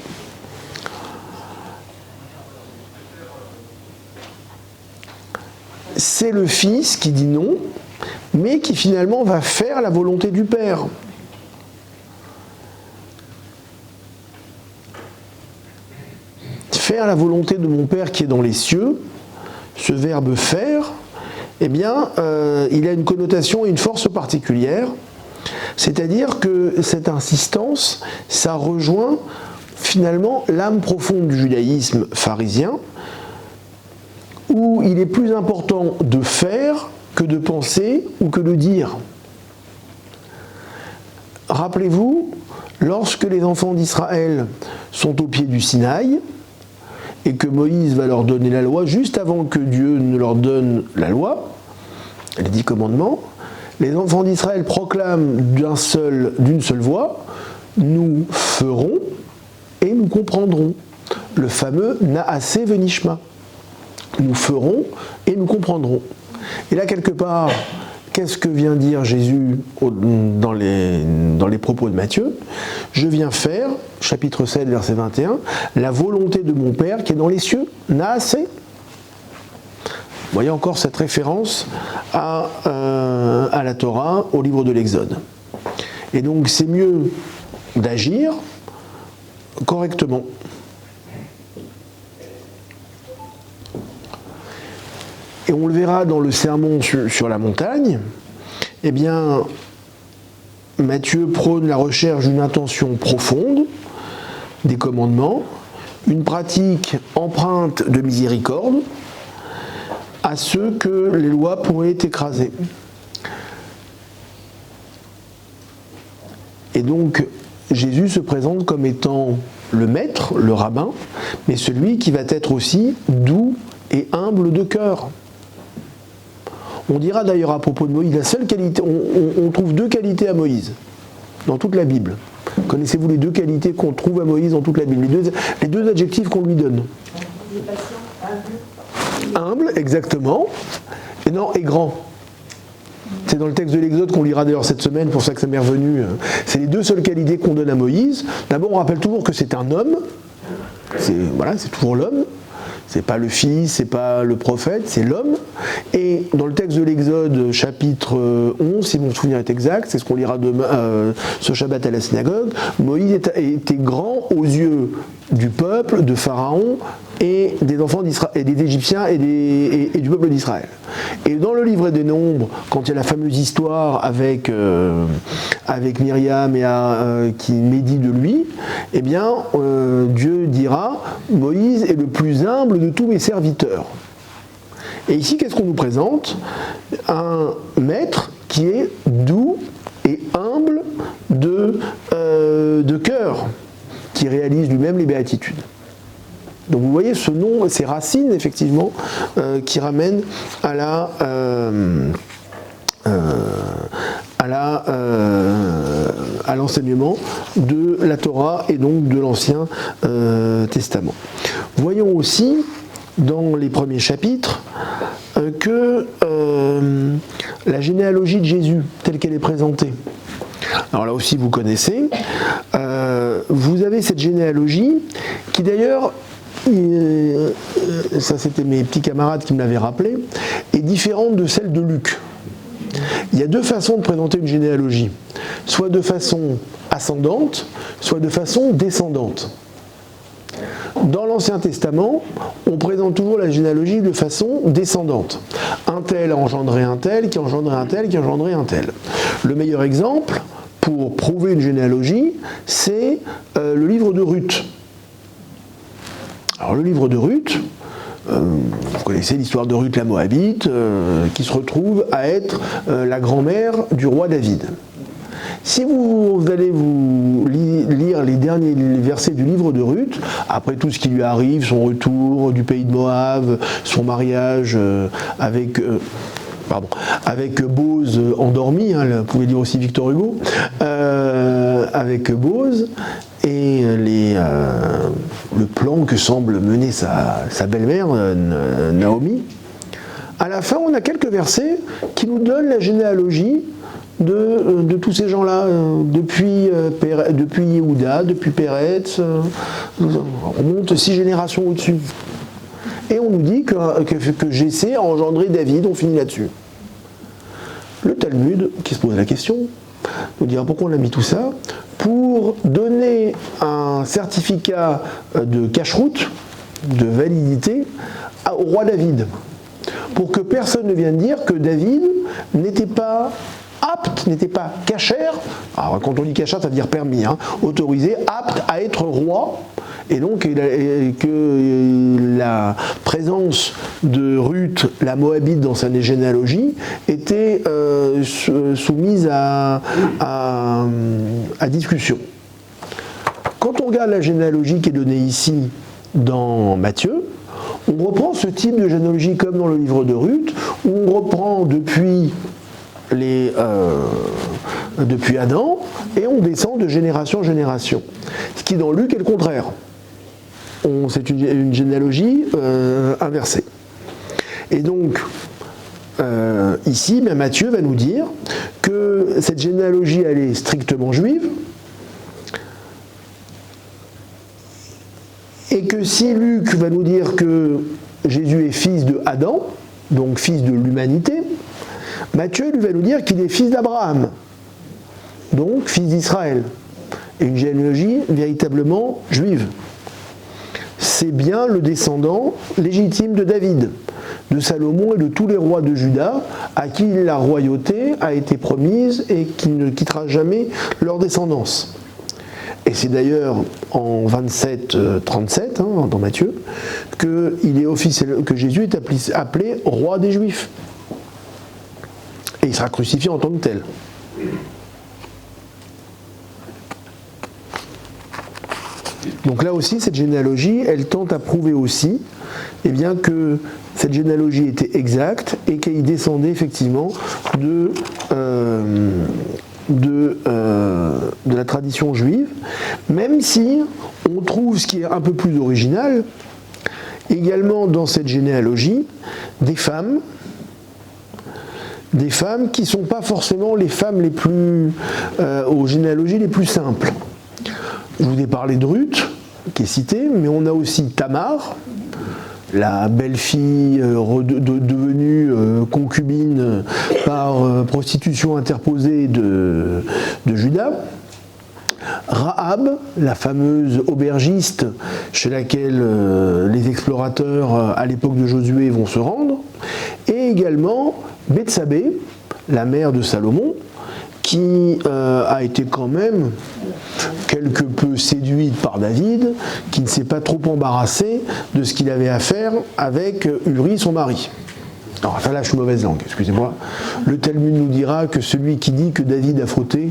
C'est le Fils qui dit non, mais qui finalement va faire la volonté du Père. Faire la volonté de mon Père qui est dans les cieux, ce verbe faire, il a une connotation et une force particulière, c'est-à-dire que cette insistance, ça rejoint finalement l'âme profonde du judaïsme pharisien, où il est plus important de faire que de penser ou que de dire. Rappelez-vous, lorsque les enfants d'Israël sont au pied du Sinaï, et que Moïse va leur donner la loi, juste avant que Dieu ne leur donne la loi, les 10 commandements, les enfants d'Israël proclament d'une seule voix, nous ferons et nous comprendrons. Le fameux Naaseh Venishma. Nous ferons et nous comprendrons. Et là, quelque part, qu'est-ce que vient dire Jésus dans les propos de Matthieu ? Je viens faire, chapitre 7, verset 21, la volonté de mon Père qui est dans les cieux, Naaseh. Vous voyez encore cette référence à la Torah, au livre de l'Exode. Et donc c'est mieux d'agir correctement. Et on le verra dans le sermon sur la montagne, Matthieu prône la recherche d'une intention profonde des commandements, une pratique empreinte de miséricorde à ceux que les lois pourraient écraser. Et donc, Jésus se présente comme étant le maître, le rabbin, mais celui qui va être aussi doux et humble de cœur. On dira d'ailleurs à propos de Moïse, la seule qualité, on trouve 2 qualités à Moïse dans toute la Bible. Connaissez-vous les 2 qualités qu'on trouve à Moïse dans toute la Bible, les deux adjectifs qu'on lui donne? Humble, exactement, et grand. C'est dans le texte de l'Exode qu'on lira d'ailleurs cette semaine, pour ça que ça m'est revenu. C'est les 2 seules qualités qu'on donne à Moïse. D'abord, on rappelle toujours que c'est un homme, c'est toujours l'homme. C'est pas le fils, c'est pas le prophète, c'est l'homme. Et dans le texte de l'Exode, chapitre 11, si mon souvenir est exact, c'est ce qu'on lira demain, ce Shabbat à la synagogue, Moïse était grand aux yeux du peuple, de Pharaon, et des enfants d'Israël, et des Égyptiens et du peuple d'Israël. Et dans le livre des Nombres, quand il y a la fameuse histoire avec Myriam qui médit de lui, Dieu dira « Moïse est le plus humble de tous mes serviteurs ». Et ici, qu'est-ce qu'on nous présente ? Un maître qui est doux et humble de cœur, qui réalise lui-même les béatitudes. Donc vous voyez ce nom, ces racines effectivement, qui ramènent à l'enseignement de la Torah et donc de l'Ancien Testament. Voyons aussi dans les premiers chapitres que la généalogie de Jésus telle qu'elle est présentée. Alors là aussi vous connaissez, vous avez cette généalogie qui d'ailleurs, ça c'était mes petits camarades qui me l'avaient rappelé, est différente de celle de Luc. Il y a 2 façons de présenter une généalogie, soit de façon ascendante, soit de façon descendante. Dans l'Ancien Testament, on présente toujours la généalogie de façon descendante. Un tel a engendré un tel, qui a engendré un tel, qui a engendré un tel. Le meilleur exemple pour prouver une généalogie, c'est le livre de Ruth. Alors le livre de Ruth, vous connaissez l'histoire de Ruth la Moabite, qui se retrouve à être la grand-mère du roi David. Si vous allez vous lire les derniers versets du livre de Ruth, après tout ce qui lui arrive, son retour du pays de Moab, son mariage avec Bose endormi, hein, vous pouvez dire aussi Victor Hugo, avec Bose, et le plan que semble mener sa belle-mère, Naomi, à la fin on a quelques versets qui nous donnent la généalogie de tous ces gens-là, depuis Yehuda, depuis Péretz, on monte 6 générations au-dessus. Et on nous dit que Jessé a engendré David, on finit là-dessus. Le Talmud, qui se pose la question, nous dira pourquoi on a mis tout ça, pour donner un certificat de cacheroute, de validité, au roi David. Pour que personne ne vienne dire que David n'était pas apte, n'était pas cachère, alors quand on dit cachère ça veut dire permis, hein, autorisé, apte à être roi, et donc que la présence de Ruth, la Moabite, dans sa généalogie était soumise à discussion. Quand on regarde la généalogie qui est donnée ici dans Matthieu, on reprend ce type de généalogie comme dans le livre de Ruth, où on reprend depuis Adam, et on descend de génération en génération. Ce qui dans Luc est le contraire. C'est une généalogie inversée. Et donc, ici, Matthieu va nous dire que cette généalogie, elle est strictement juive, et que si Luc va nous dire que Jésus est fils de Adam, donc fils de l'humanité, Matthieu lui va nous dire qu'il est fils d'Abraham, donc fils d'Israël, et une généalogie véritablement juive. C'est bien le descendant légitime de David, de Salomon et de tous les rois de Juda, à qui la royauté a été promise et qui ne quittera jamais leur descendance. Et c'est d'ailleurs en 27-37, hein, dans Matthieu, que Jésus est appelé roi des Juifs. Et il sera crucifié en tant que tel. Donc là aussi, cette généalogie, elle tente à prouver aussi que cette généalogie était exacte et qu'il descendait effectivement de la tradition juive, même si on trouve ce qui est un peu plus original, également dans cette généalogie, des femmes qui ne sont pas forcément les femmes les plus, aux généalogies les plus simples. Je vous ai parlé de Ruth, qui est citée, mais on a aussi Tamar, la belle-fille devenue concubine par prostitution interposée de Judas, Rahab, la fameuse aubergiste chez laquelle les explorateurs à l'époque de Josué vont se rendre, et également Bethsabée, la mère de Salomon, qui a été quand même quelque peu séduite par David, qui ne s'est pas trop embarrassé de ce qu'il avait à faire avec Uri, son mari. Alors, enfin là, je suis mauvaise langue, excusez-moi. Le Talmud nous dira que celui qui dit que David a fauté,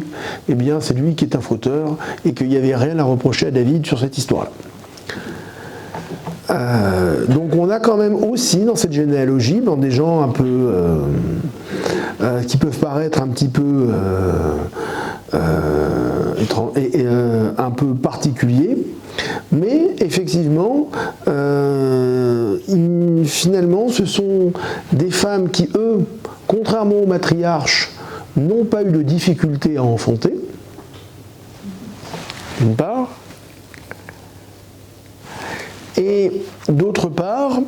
eh bien, c'est lui qui est un fauteur, et qu'il n'y avait rien à reprocher à David sur cette histoire-là. Donc on a quand même aussi dans cette généalogie des gens un peu qui peuvent paraître un petit peu un peu particuliers, mais effectivement finalement ce sont des femmes qui, eux, contrairement aux matriarches, n'ont pas eu de difficulté à enfanter, d'une part, et d'autre part,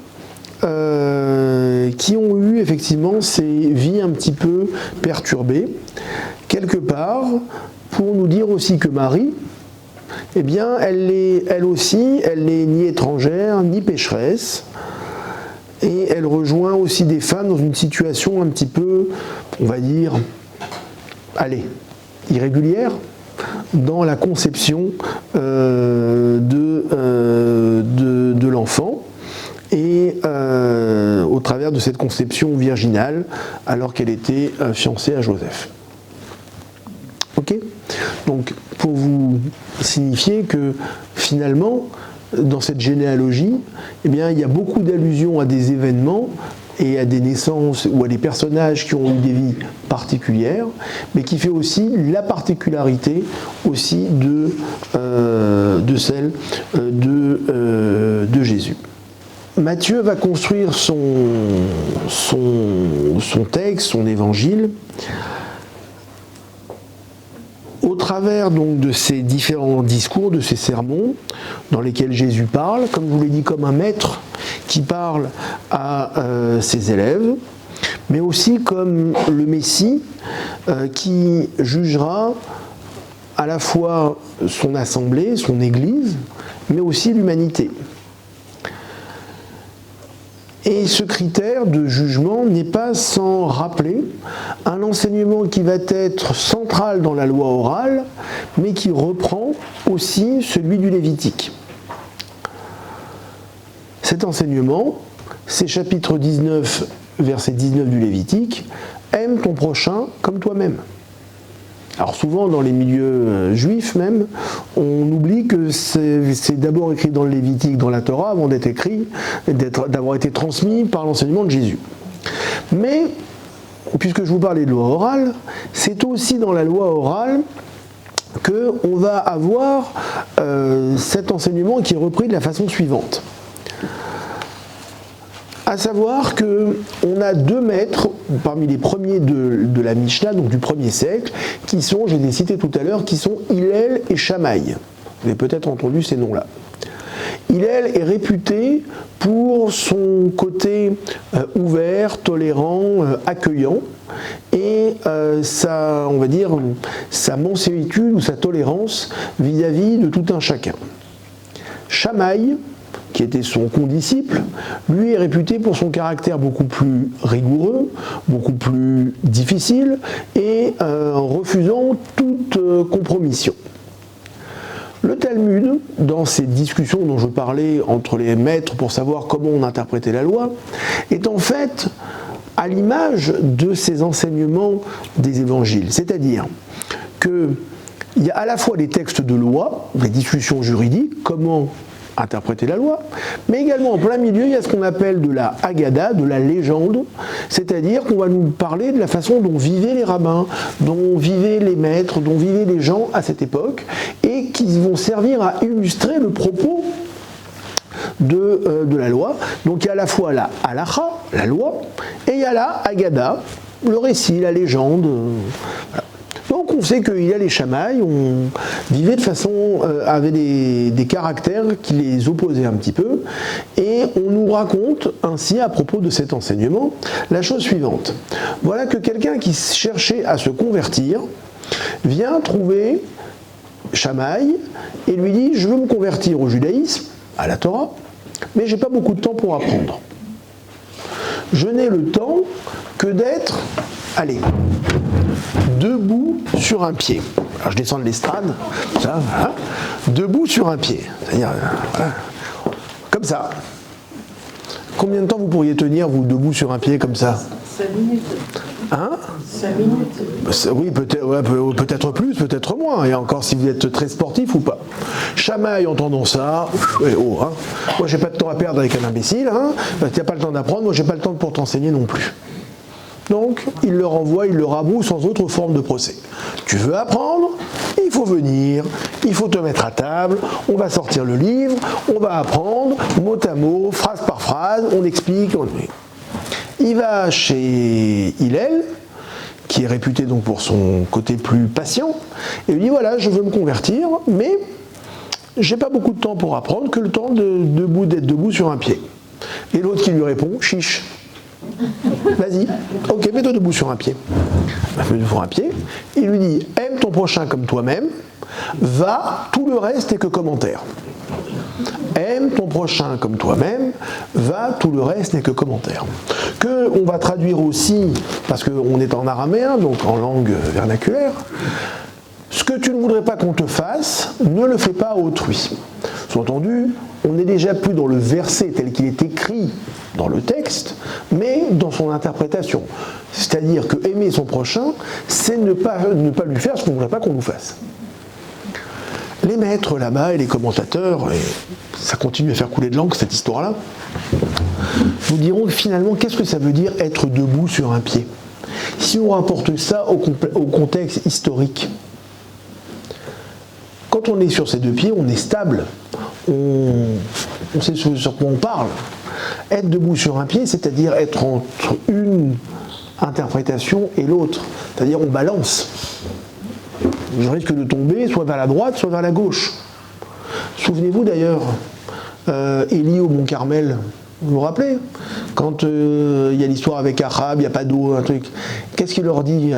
qui ont eu effectivement ces vies un petit peu perturbées, quelque part, pour nous dire aussi que Marie, eh bien, elle n'est ni étrangère, ni pécheresse, et elle rejoint aussi des femmes dans une situation un petit peu, on va dire, irrégulière, dans la conception de l'enfant, et au travers de cette conception virginale alors qu'elle était fiancée à Joseph. Ok ? Donc, pour vous signifier que finalement, dans cette généalogie, eh bien, il y a beaucoup d'allusions à des événements et à des naissances ou à des personnages qui ont eu des vies particulières, mais qui fait aussi la particularité aussi de celle de Jésus. Matthieu va construire son texte, son évangile, au travers donc de ces différents discours, de ces sermons, dans lesquels Jésus parle, comme je vous l'ai dit, comme un maître qui parle à ses élèves, mais aussi comme le Messie qui jugera à la fois son assemblée, son Église, mais aussi l'humanité. Et ce critère de jugement n'est pas sans rappeler un enseignement qui va être central dans la loi orale, mais qui reprend aussi celui du Lévitique. Cet enseignement, c'est chapitre 19, verset 19 du Lévitique, « Aime ton prochain comme toi-même ». Alors souvent dans les milieux juifs même, on oublie que c'est d'abord écrit dans le Lévitique, dans la Torah, avant d'être écrit, d'avoir été transmis par l'enseignement de Jésus. Mais, puisque je vous parlais de loi orale, c'est aussi dans la loi orale qu'on va avoir cet enseignement qui est repris de la façon suivante. À savoir qu'on a deux maîtres parmi les premiers de la Mishnah, donc du 1er siècle, qui sont, je les ai cités tout à l'heure, qui sont Hillel et Shammai. Vous avez peut-être entendu ces noms-là. Hillel est réputé pour son côté ouvert, tolérant, accueillant, et sa mansuétude ou sa tolérance vis-à-vis de tout un chacun. Shammai, qui était son condisciple, lui est réputé pour son caractère beaucoup plus rigoureux, beaucoup plus difficile, et refusant toute compromission. Le Talmud, dans ces discussions dont je parlais entre les maîtres pour savoir comment on interprétait la loi, est en fait à l'image de ces enseignements des évangiles. C'est-à-dire qu'il y a à la fois des textes de loi, des discussions juridiques, comment interpréter la loi, mais également en plein milieu, il y a ce qu'on appelle de la Haggadah, de la légende, c'est-à-dire qu'on va nous parler de la façon dont vivaient les rabbins, dont vivaient les maîtres, dont vivaient les gens à cette époque, et qui vont servir à illustrer le propos de la loi. Donc il y a à la fois la halacha, la loi, et il y a la Haggadah, le récit, la légende. Voilà. Donc on sait que Hillel et Shammai vivaient de façon, avaient des caractères qui les opposaient un petit peu, et on nous raconte ainsi à propos de cet enseignement la chose suivante. Voilà que quelqu'un qui cherchait à se convertir vient trouver Shammai et lui dit « Je veux me convertir au judaïsme, à la Torah, mais j'ai pas beaucoup de temps pour apprendre. Je n'ai le temps que d'être, allez, debout sur un pied. » Alors je descends de l'estrade, ça, voilà, debout sur un pied. C'est-à-dire, voilà, comme ça. Combien de temps vous pourriez tenir, vous, debout sur un pied comme ça ? 5 minutes. Hein ? 5 minutes. Oui, peut-être plus, peut-être moins, et encore si vous êtes très sportif ou pas. Shammai, entendant ça, hein, moi j'ai pas de temps à perdre avec un imbécile, hein, tu n'as pas le temps d'apprendre, moi j'ai pas le temps pour t'enseigner non plus. Donc, il le renvoie, il le raboue sans autre forme de procès. Tu veux apprendre ? Il faut venir, il faut te mettre à table, on va sortir le livre, on va apprendre, mot à mot, phrase par phrase, on explique. Il va chez Hillel, qui est réputé donc pour son côté plus patient, et lui dit voilà, je veux me convertir, mais j'ai pas beaucoup de temps pour apprendre, que le temps d'être debout sur un pied. Et l'autre qui lui répond, chiche. Vas-y, ok, mets-toi debout sur un pied. Mets-toi sur un pied. Il lui dit aime ton prochain comme toi-même, va, tout le reste n'est que commentaire. Aime ton prochain comme toi-même, va, tout le reste n'est que commentaire. Que on va traduire aussi, parce qu'on est en araméen, donc en langue vernaculaire, ce que tu ne voudrais pas qu'on te fasse, ne le fais pas à autrui. Sous-entendu, on n'est déjà plus dans le verset tel qu'il est écrit dans le texte, mais dans son interprétation. C'est-à-dire que aimer son prochain, c'est ne pas lui faire ce qu'on ne voudrait pas qu'on nous fasse. Les maîtres là-bas et les commentateurs, et ça continue à faire couler de l'encre cette histoire-là, vous diront que finalement, qu'est-ce que ça veut dire être debout sur un pied? Si on rapporte ça au contexte historique, quand on est sur ses deux pieds, on est stable, on sait sur quoi on parle. Être debout sur un pied, c'est-à-dire être entre une interprétation et l'autre, c'est-à-dire on balance. Je risque de tomber soit vers la droite, soit vers la gauche. Souvenez-vous d'ailleurs, Élie au Mont Carmel, vous vous rappelez? Quand il y a l'histoire avec Achab, il n'y a pas d'eau, un truc. Qu'est-ce qu'il leur dit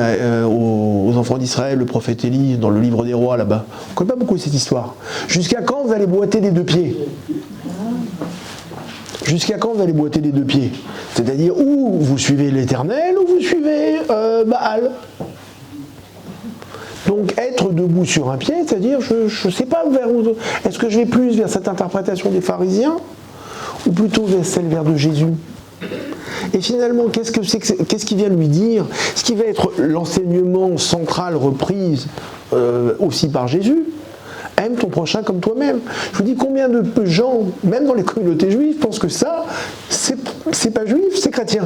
aux enfants d'Israël, le prophète Élie, dans le livre des rois là-bas? On ne connaît pas beaucoup cette histoire. Jusqu'à quand vous allez boiter des deux pieds? Jusqu'à quand vous allez boiter des deux pieds? C'est-à-dire, ou vous suivez l'Éternel, ou vous suivez Baal. Donc être debout sur un pied, c'est-à-dire, je ne sais pas vers où... Est-ce que je vais plus vers cette interprétation des pharisiens, ou plutôt vers celle de Jésus? Et finalement, qu'est-ce qu'il vient lui dire? Ce qui va être l'enseignement central repris aussi par Jésus. Aime ton prochain comme toi-même. Je vous dis, combien de gens, même dans les communautés juives, pensent que ça, c'est pas juif, c'est chrétien.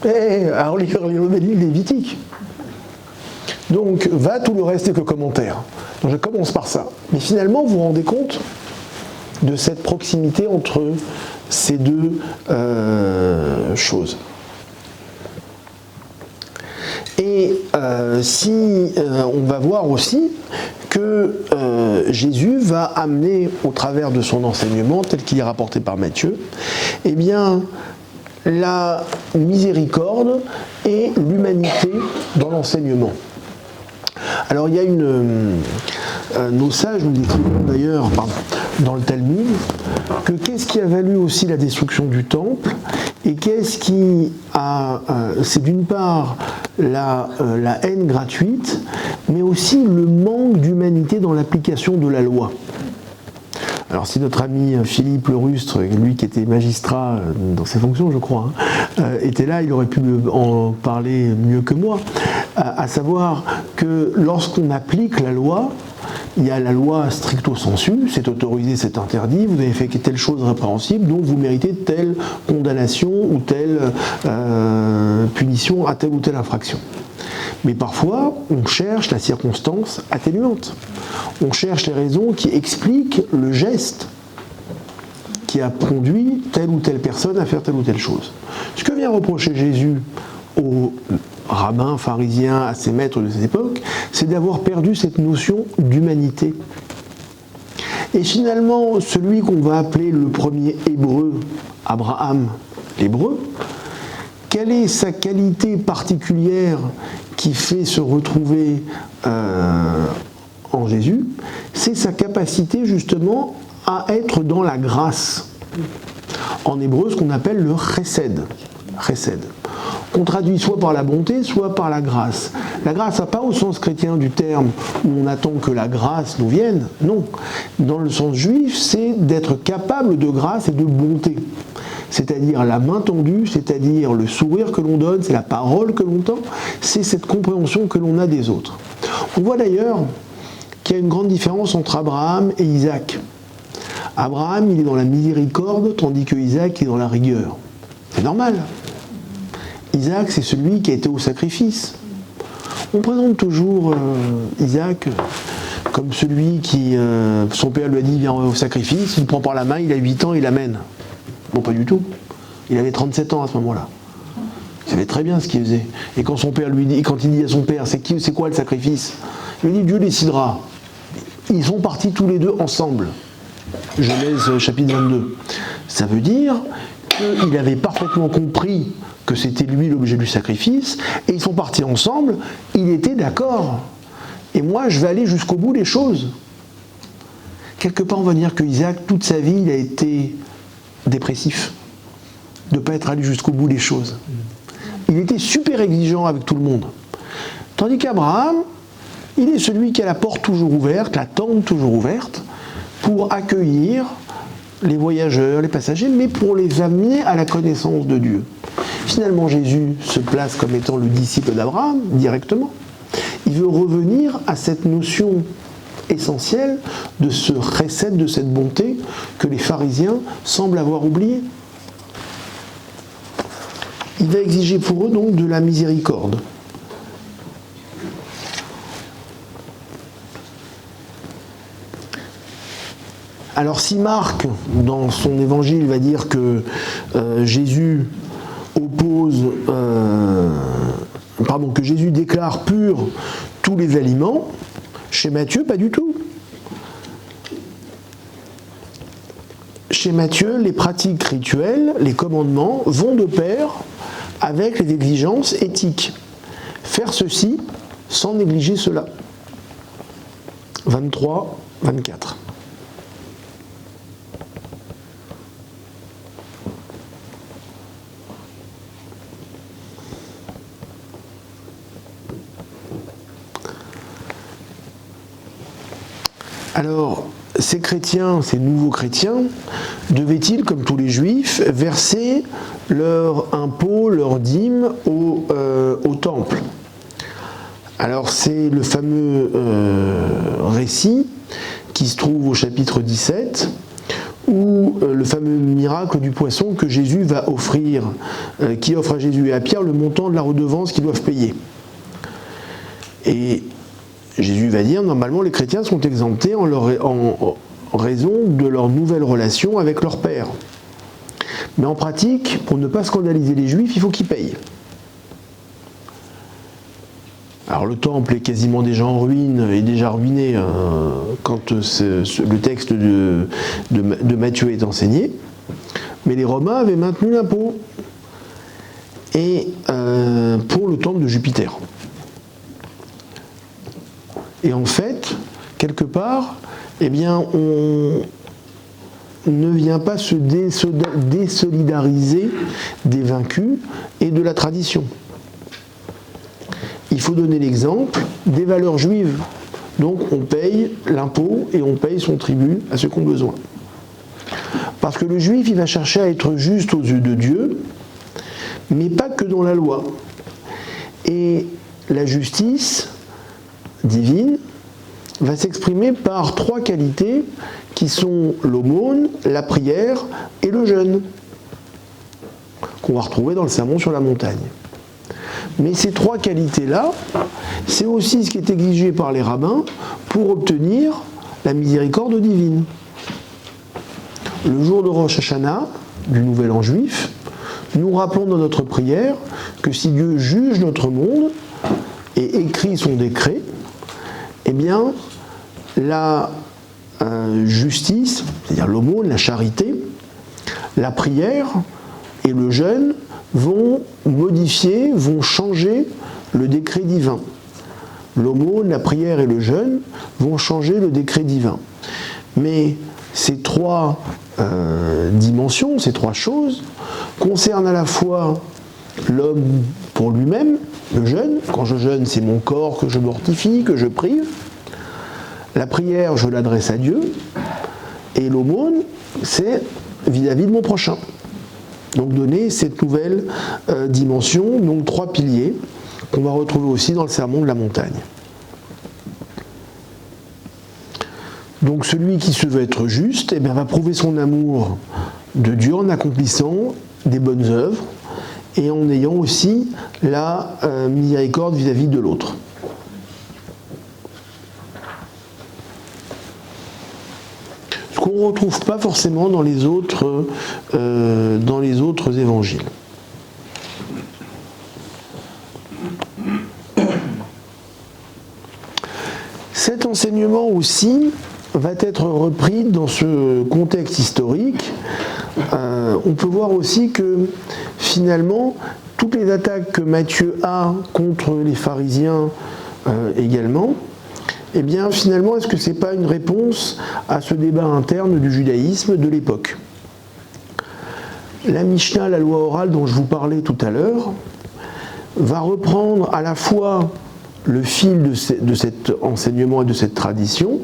Alors lire les Lévitiques. Donc, va, tout le reste n'est que commentaire. Donc je commence par ça. Mais finalement, vous vous rendez compte de cette proximité entre ces deux choses. Et on va voir aussi que Jésus va amener au travers de son enseignement, tel qu'il est rapporté par Matthieu, eh bien, la miséricorde et l'humanité dans l'enseignement. Alors il y a nos sages nous décrivent d'ailleurs dans le Talmud que qu'est-ce qui a valu aussi la destruction du temple et qu'est-ce qui a... c'est d'une part la haine gratuite, mais aussi le manque d'humanité dans l'application de la loi. Alors si notre ami Philippe Le Rustre, lui qui était magistrat dans ses fonctions je crois, était là, il aurait pu en parler mieux que moi, à savoir que lorsqu'on applique la loi, il y a la loi stricto sensu, c'est autorisé, c'est interdit, vous avez fait telle chose répréhensible, donc vous méritez telle condamnation ou telle punition à telle ou telle infraction. Mais parfois, on cherche la circonstance atténuante. On cherche les raisons qui expliquent le geste qui a conduit telle ou telle personne à faire telle ou telle chose. Ce que vient reprocher Jésus aux rabbins, pharisiens, à ses maîtres de cette époque, c'est d'avoir perdu cette notion d'humanité. Et finalement, celui qu'on va appeler le premier hébreu, Abraham, l'hébreu, quelle est sa qualité particulière qui fait se retrouver en Jésus? C'est sa capacité justement à être dans la grâce. En hébreu, ce qu'on appelle le chesed. Chesed. Qu'on traduit soit par la bonté, soit par la grâce. La grâce, pas au sens chrétien du terme, où on attend que la grâce nous vienne, non. Dans le sens juif, c'est d'être capable de grâce et de bonté. C'est-à-dire la main tendue, c'est-à-dire le sourire que l'on donne, c'est la parole que l'on tend, c'est cette compréhension que l'on a des autres. On voit d'ailleurs qu'il y a une grande différence entre Abraham et Isaac. Abraham, il est dans la miséricorde, tandis que Isaac est dans la rigueur. C'est normal. Isaac, c'est celui qui a été au sacrifice. On présente toujours Isaac comme celui qui, son père lui a dit viens au sacrifice, il le prend par la main, il a 8 ans, il l'amène. Bon, pas du tout. Il avait 37 ans à ce moment-là. Il savait très bien ce qu'il faisait. Et quand son père lui dit, quand il dit à son père, c'est quoi le sacrifice? Il lui dit Dieu décidera. Ils sont partis tous les deux ensemble. Genèse chapitre 22. Ça veut dire qu'il avait parfaitement compris que c'était lui l'objet du sacrifice, et ils sont partis ensemble, il était d'accord. Et moi, je vais aller jusqu'au bout des choses. Quelque part, on va dire que Isaac, toute sa vie, il a été dépressif, de ne pas être allé jusqu'au bout des choses. Il était super exigeant avec tout le monde. Tandis qu'Abraham, il est celui qui a la porte toujours ouverte, la tente toujours ouverte, pour accueillir les voyageurs, les passagers, mais pour les amener à la connaissance de Dieu. Finalement, Jésus se place comme étant le disciple d'Abraham, directement. Il veut revenir à cette notion essentielle de ce chesed, de cette bonté que les pharisiens semblent avoir oublié. Il va exiger pour eux donc de la miséricorde. Alors si Marc, dans son évangile, va dire que Jésus que Jésus déclare purs tous les aliments, chez Matthieu, pas du tout. Chez Matthieu, les pratiques rituelles, les commandements vont de pair avec les exigences éthiques. Faire ceci sans négliger cela. 23, 24. Alors, ces chrétiens, ces nouveaux chrétiens, devaient-ils, comme tous les juifs, verser leur impôt, leur dîme au temple? Alors, c'est le fameux récit qui se trouve au chapitre 17, où le fameux miracle du poisson que Jésus va offrir, qui offre à Jésus et à Pierre le montant de la redevance qu'ils doivent payer. Et Jésus va dire, normalement, les chrétiens sont exemptés en raison de leur nouvelle relation avec leur Père. Mais en pratique, pour ne pas scandaliser les Juifs, il faut qu'ils payent. Alors le temple est quasiment déjà en ruine, est déjà ruiné quand le texte de Matthieu est enseigné, mais les Romains avaient maintenu l'impôt et pour le temple de Jupiter. Et en fait, quelque part, eh bien, on ne vient pas se désolidariser des vaincus et de la tradition. Il faut donner l'exemple des valeurs juives. Donc on paye l'impôt et on paye son tribut à ceux qui ont besoin. Parce que le juif, il va chercher à être juste aux yeux de Dieu, mais pas que dans la loi. Et la justice divine va s'exprimer par trois qualités qui sont l'aumône, la prière et le jeûne, qu'on va retrouver dans le Sermon sur la montagne. Mais ces trois qualités-là, c'est aussi ce qui est exigé par les rabbins pour obtenir la miséricorde divine. Le jour de Rosh Hashanah, du Nouvel An juif, nous rappelons dans notre prière que si Dieu juge notre monde et écrit son décret, eh bien, la justice, c'est-à-dire l'aumône, la charité, la prière et le jeûne vont modifier, vont changer le décret divin. L'aumône, la prière et le jeûne vont changer le décret divin. Mais ces trois dimensions, ces trois choses, concernent à la fois l'homme pour lui-même, le jeûne. Quand je jeûne, c'est mon corps que je mortifie, que je prive. La prière, je l'adresse à Dieu. Et l'aumône, c'est vis-à-vis de mon prochain. Donc donner cette nouvelle dimension, donc trois piliers, qu'on va retrouver aussi dans le Sermon de la montagne. Donc celui qui se veut être juste, eh bien, va prouver son amour de Dieu en accomplissant des bonnes œuvres et en ayant aussi la miséricorde vis-à-vis de l'autre. Ce qu'on ne retrouve pas forcément dans les autres évangiles. Cet enseignement aussi va être repris dans ce contexte historique. On peut voir aussi que finalement, toutes les attaques que Matthieu a contre les pharisiens également, eh bien finalement, est-ce que ce n'est pas une réponse à ce débat interne du judaïsme de l'époque? La Mishnah, la loi orale dont je vous parlais tout à l'heure, va reprendre à la fois le fil de cet enseignement et de cette tradition,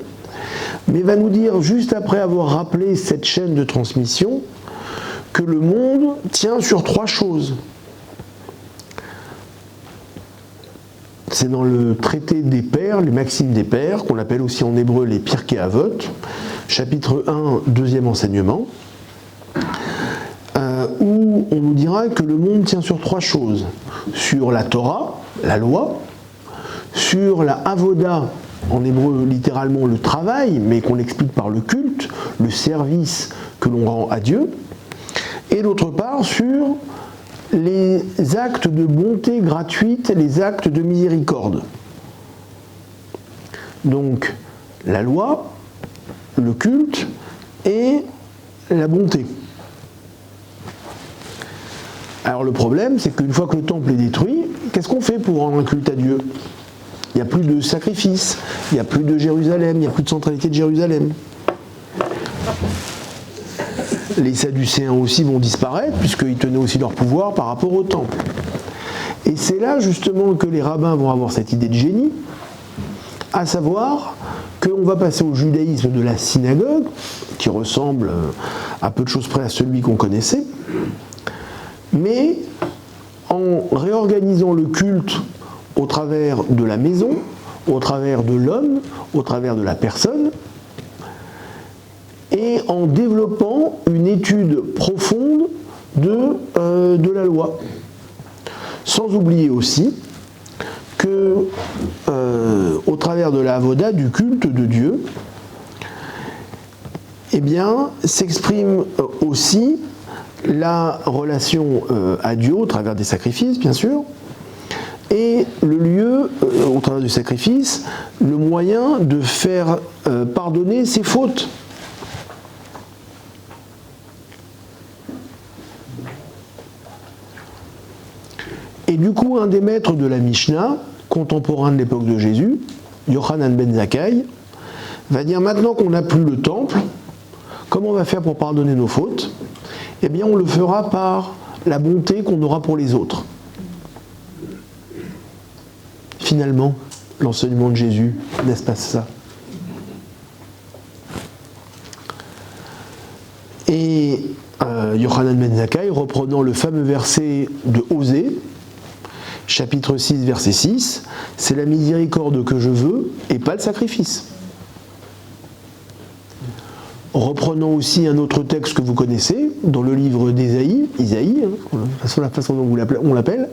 mais va nous dire, juste après avoir rappelé cette chaîne de transmission, que le monde tient sur 3 choses. C'est dans le traité des pères, les maximes des pères, qu'on appelle aussi en hébreu les Pirkei Avot, chapitre 1, deuxième enseignement, où on nous dira que le monde tient sur 3 choses. Sur la Torah, la loi, sur la avoda, en hébreu littéralement le travail, mais qu'on explique par le culte, le service que l'on rend à Dieu, et d'autre part sur les actes de bonté gratuite, les actes de miséricorde. Donc la loi, le culte et la bonté. Alors le problème, c'est qu'une fois que le temple est détruit, qu'est-ce qu'on fait pour rendre un culte à Dieu ? Il n'y a plus de sacrifice, il n'y a plus de Jérusalem, il n'y a plus de centralité de Jérusalem. Les Sadducéens aussi vont disparaître, puisqu'ils tenaient aussi leur pouvoir par rapport au temple. Et c'est là justement que les rabbins vont avoir cette idée de génie, à savoir qu'on va passer au judaïsme de la synagogue, qui ressemble à peu de choses près à celui qu'on connaissait, mais en réorganisant le culte au travers de la maison, au travers de l'homme, au travers de la personne, et en développant une étude profonde de la loi. Sans oublier aussi que, au travers de la avoda, du culte de Dieu, eh bien, s'exprime aussi la relation à Dieu au travers des sacrifices, bien sûr, et le lieu, au travers du sacrifice, le moyen de faire pardonner ses fautes. Et du coup, un des maîtres de la Mishnah, contemporain de l'époque de Jésus, Yochanan ben Zakkai, va dire, maintenant qu'on n'a plus le temple, comment on va faire pour pardonner nos fautes ? Eh bien, on le fera par la bonté qu'on aura pour les autres. Finalement, l'enseignement de Jésus, n'est-ce pas ça ? Et Yochanan ben Zakkai, reprenant le fameux verset de Osée, chapitre 6, verset 6, c'est la miséricorde que je veux et pas le sacrifice. Reprenons aussi un autre texte que vous connaissez, dans le livre d'Ésaïe, Isaïe, la façon dont on l'appelle,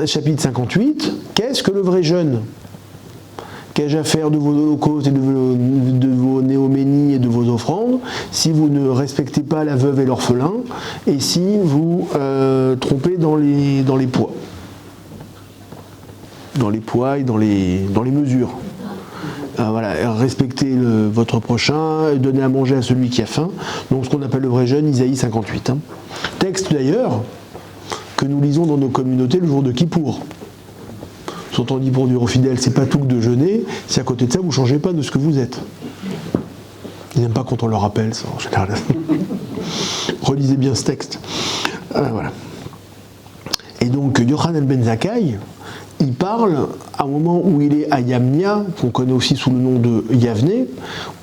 chapitre 58, qu'est-ce que le vrai jeûne ? Qu'ai-je à faire de vos holocaustes et de vos néoménies et de vos offrandes si vous ne respectez pas la veuve et l'orphelin et si vous trompez dans les poids ? Dans les poids et dans les mesures. Voilà, respectez votre prochain, donnez à manger à celui qui a faim. Donc ce qu'on appelle le vrai jeûne, Isaïe 58. Texte d'ailleurs que nous lisons dans nos communautés le jour de Kippour. S'entend dit pour dire aux fidèles, c'est pas tout que de jeûner, si à côté de ça vous ne changez pas de ce que vous êtes. Ils n'aiment pas quand on leur rappelle ça en général. Relisez bien ce texte. Voilà. Et donc Yochanan ben Zakkai, il parle à un moment où il est à Yamnia, qu'on connaît aussi sous le nom de Yavne,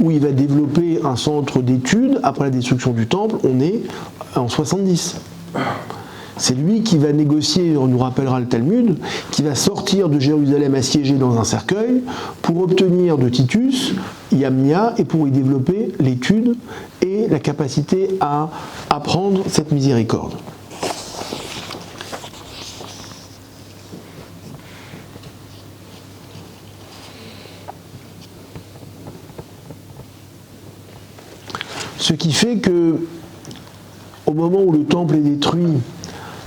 où il va développer un centre d'études après la destruction du temple. On est en 70. C'est lui qui va négocier, on nous rappellera le Talmud, qui va sortir de Jérusalem assiégé dans un cercueil pour obtenir de Titus Yamnia et pour y développer l'étude et la capacité à apprendre cette miséricorde. Ce qui fait que, au moment où le temple est détruit,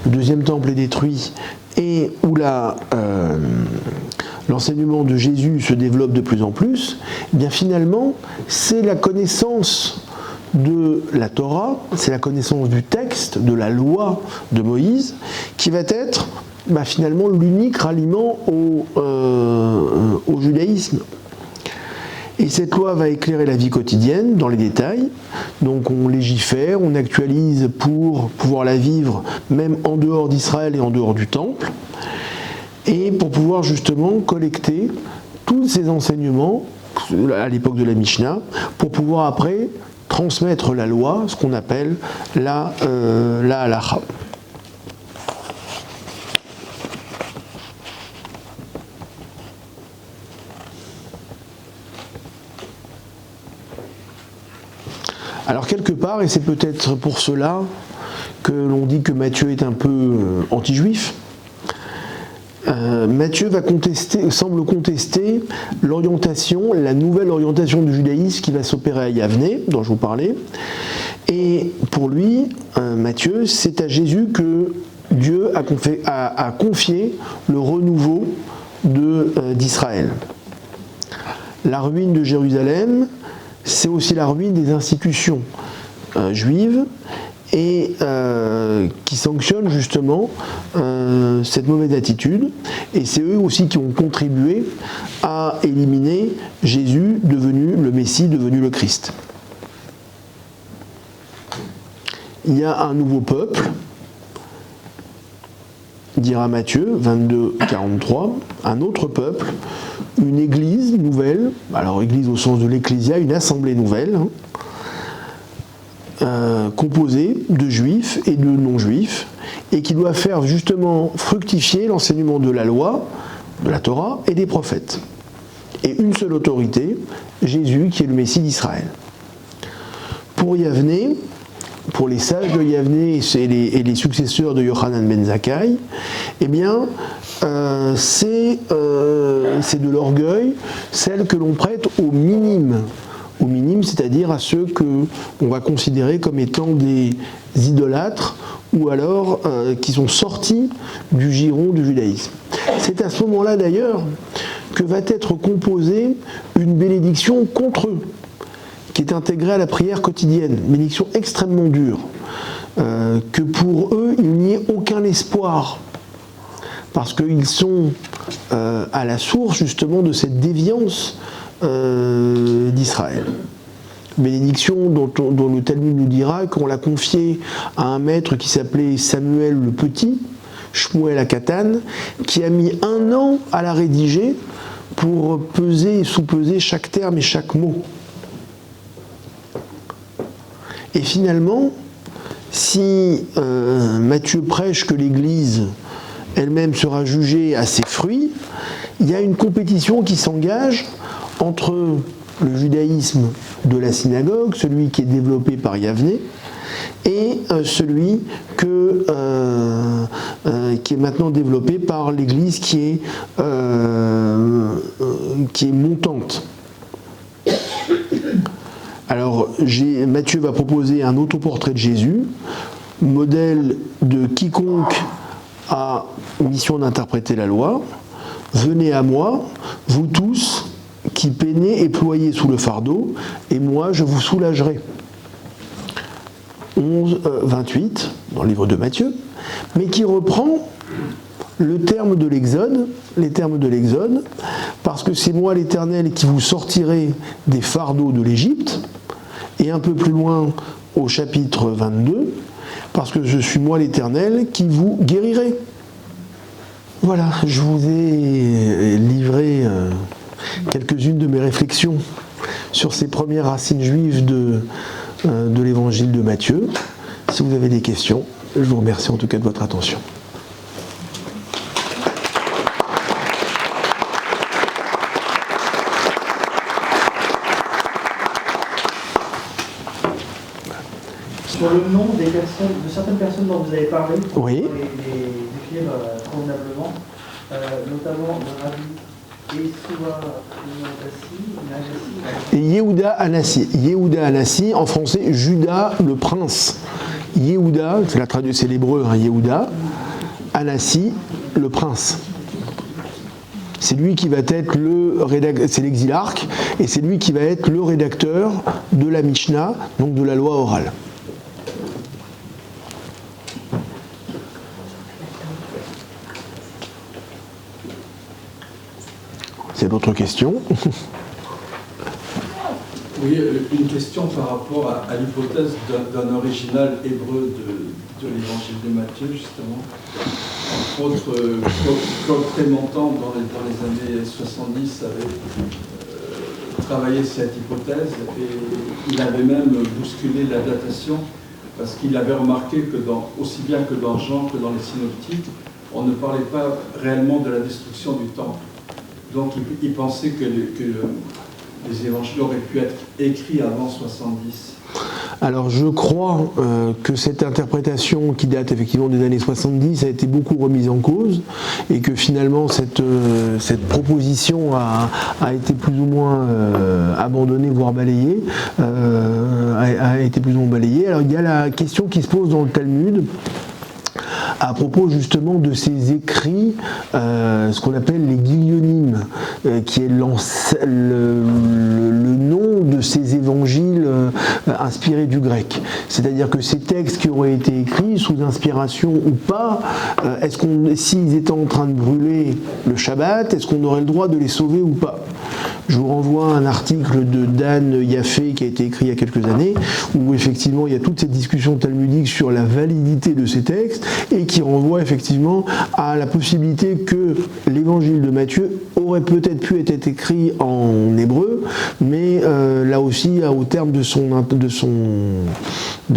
le deuxième temple est détruit, et où l'enseignement de Jésus se développe de plus en plus, eh bien finalement, c'est la connaissance de la Torah, c'est la connaissance du texte, de la loi de Moïse, qui va être finalement l'unique ralliement au judaïsme. Et cette loi va éclairer la vie quotidienne dans les détails. Donc on légifère, on actualise pour pouvoir la vivre même en dehors d'Israël et en dehors du temple. Et pour pouvoir justement collecter tous ces enseignements à l'époque de la Mishnah, pour pouvoir après transmettre la loi, ce qu'on appelle la halacha. Alors quelque part, et c'est peut-être pour cela que l'on dit que Matthieu est un peu anti-juif, Matthieu semble contester l'orientation, la nouvelle orientation du judaïsme qui va s'opérer à Yavne, dont je vous parlais. Et pour lui, Matthieu, c'est à Jésus que Dieu a confié le renouveau d'Israël. La ruine de Jérusalem, c'est aussi la ruine des institutions juives et qui sanctionnent justement cette mauvaise attitude. Et c'est eux aussi qui ont contribué à éliminer Jésus devenu le Messie, devenu le Christ. Il y a un nouveau peuple, dira Matthieu 22, 43, un autre peuple, une église nouvelle, alors église au sens de l'ecclésia, une assemblée nouvelle, composée de juifs et de non-juifs, et qui doit faire justement fructifier l'enseignement de la loi, de la Torah et des prophètes. Et une seule autorité, Jésus qui est le Messie d'Israël. Pour Yavne, pour les sages de Yavne et les successeurs de Yochanan ben Zakkai, eh bien, c'est de l'orgueil, celle que l'on prête aux minimes, c'est-à-dire à ceux que on va considérer comme étant des idolâtres ou alors qui sont sortis du giron du judaïsme. C'est à ce moment-là d'ailleurs que va être composée une bénédiction contre eux, qui est intégrée à la prière quotidienne, bénédiction extrêmement dure, que pour eux il n'y ait aucun espoir, parce qu'ils sont à la source justement de cette déviance d'Israël. Bénédiction dont le Talmud nous dira qu'on l'a confiée à un maître qui s'appelait Samuel le Petit, Shmuel Akatan, qui a mis 1 an à la rédiger pour peser et sous-peser chaque terme et chaque mot. Et finalement, si Matthieu prêche que l'Église elle-même sera jugée à ses fruits, il y a une compétition qui s'engage entre le judaïsme de la synagogue, celui qui est développé par Yavne, et celui qui est maintenant développé par l'Église qui est montante. Alors, Matthieu va proposer un autoportrait de Jésus, modèle de quiconque a mission d'interpréter la loi. Venez à moi, vous tous qui peinez et ployez sous le fardeau, et moi je vous soulagerai. 28 dans le livre de Matthieu, mais qui reprend les termes de l'Exode, parce que c'est moi l'Éternel qui vous sortirai des fardeaux de l'Égypte, et un peu plus loin au chapitre 22, parce que je suis moi l'Éternel qui vous guérirai. Voilà, je vous ai livré quelques-unes de mes réflexions sur ces premières racines juives de l'évangile de Matthieu. Si vous avez des questions, je vous remercie en tout cas de votre attention. Sur le nom de certaines personnes dont vous avez parlé, oui. Les décrire convenablement, notamment le rabbi Yeshua Hanassi. Yehuda Hanassi, en français, Judas le prince. Yehuda, c'est l'hébreu, Yehuda. Hanassi, le prince. C'est lui qui va être c'est l'exilarque, et c'est lui qui va être le rédacteur de la Mishnah, donc de la loi orale. C'est d'autres questions? Oui, une question par rapport à l'hypothèse d'un original hébreu de l'évangile de Matthieu, justement. Entre autres, Claude Prémentant, dans les années 70, avait travaillé cette hypothèse et il avait même bousculé la datation parce qu'il avait remarqué que aussi bien que dans Jean que dans les synoptiques, on ne parlait pas réellement de la destruction du temple. Donc il pensait que les évangiles auraient pu être écrits avant 70. Alors je crois que cette interprétation qui date effectivement des années 70 a été beaucoup remise en cause et que finalement cette proposition a été plus ou moins abandonnée, voire balayée, a été plus ou moins balayée. Alors il y a la question qui se pose dans le Talmud à propos justement de ces écrits, ce qu'on appelle les guillonymes, qui est le nom de ces évangiles inspirés du grec. C'est-à-dire que ces textes qui auraient été écrits sous inspiration ou pas, s'ils étaient en train de brûler le Shabbat, est-ce qu'on aurait le droit de les sauver ou pas ? Je vous renvoie à un article de Dan Yaffé qui a été écrit il y a quelques années, où effectivement il y a toute cette discussion talmudique sur la validité de ces textes et qui renvoie effectivement à la possibilité que l'évangile de Matthieu aurait peut-être pu être écrit en hébreu, mais là aussi, au terme de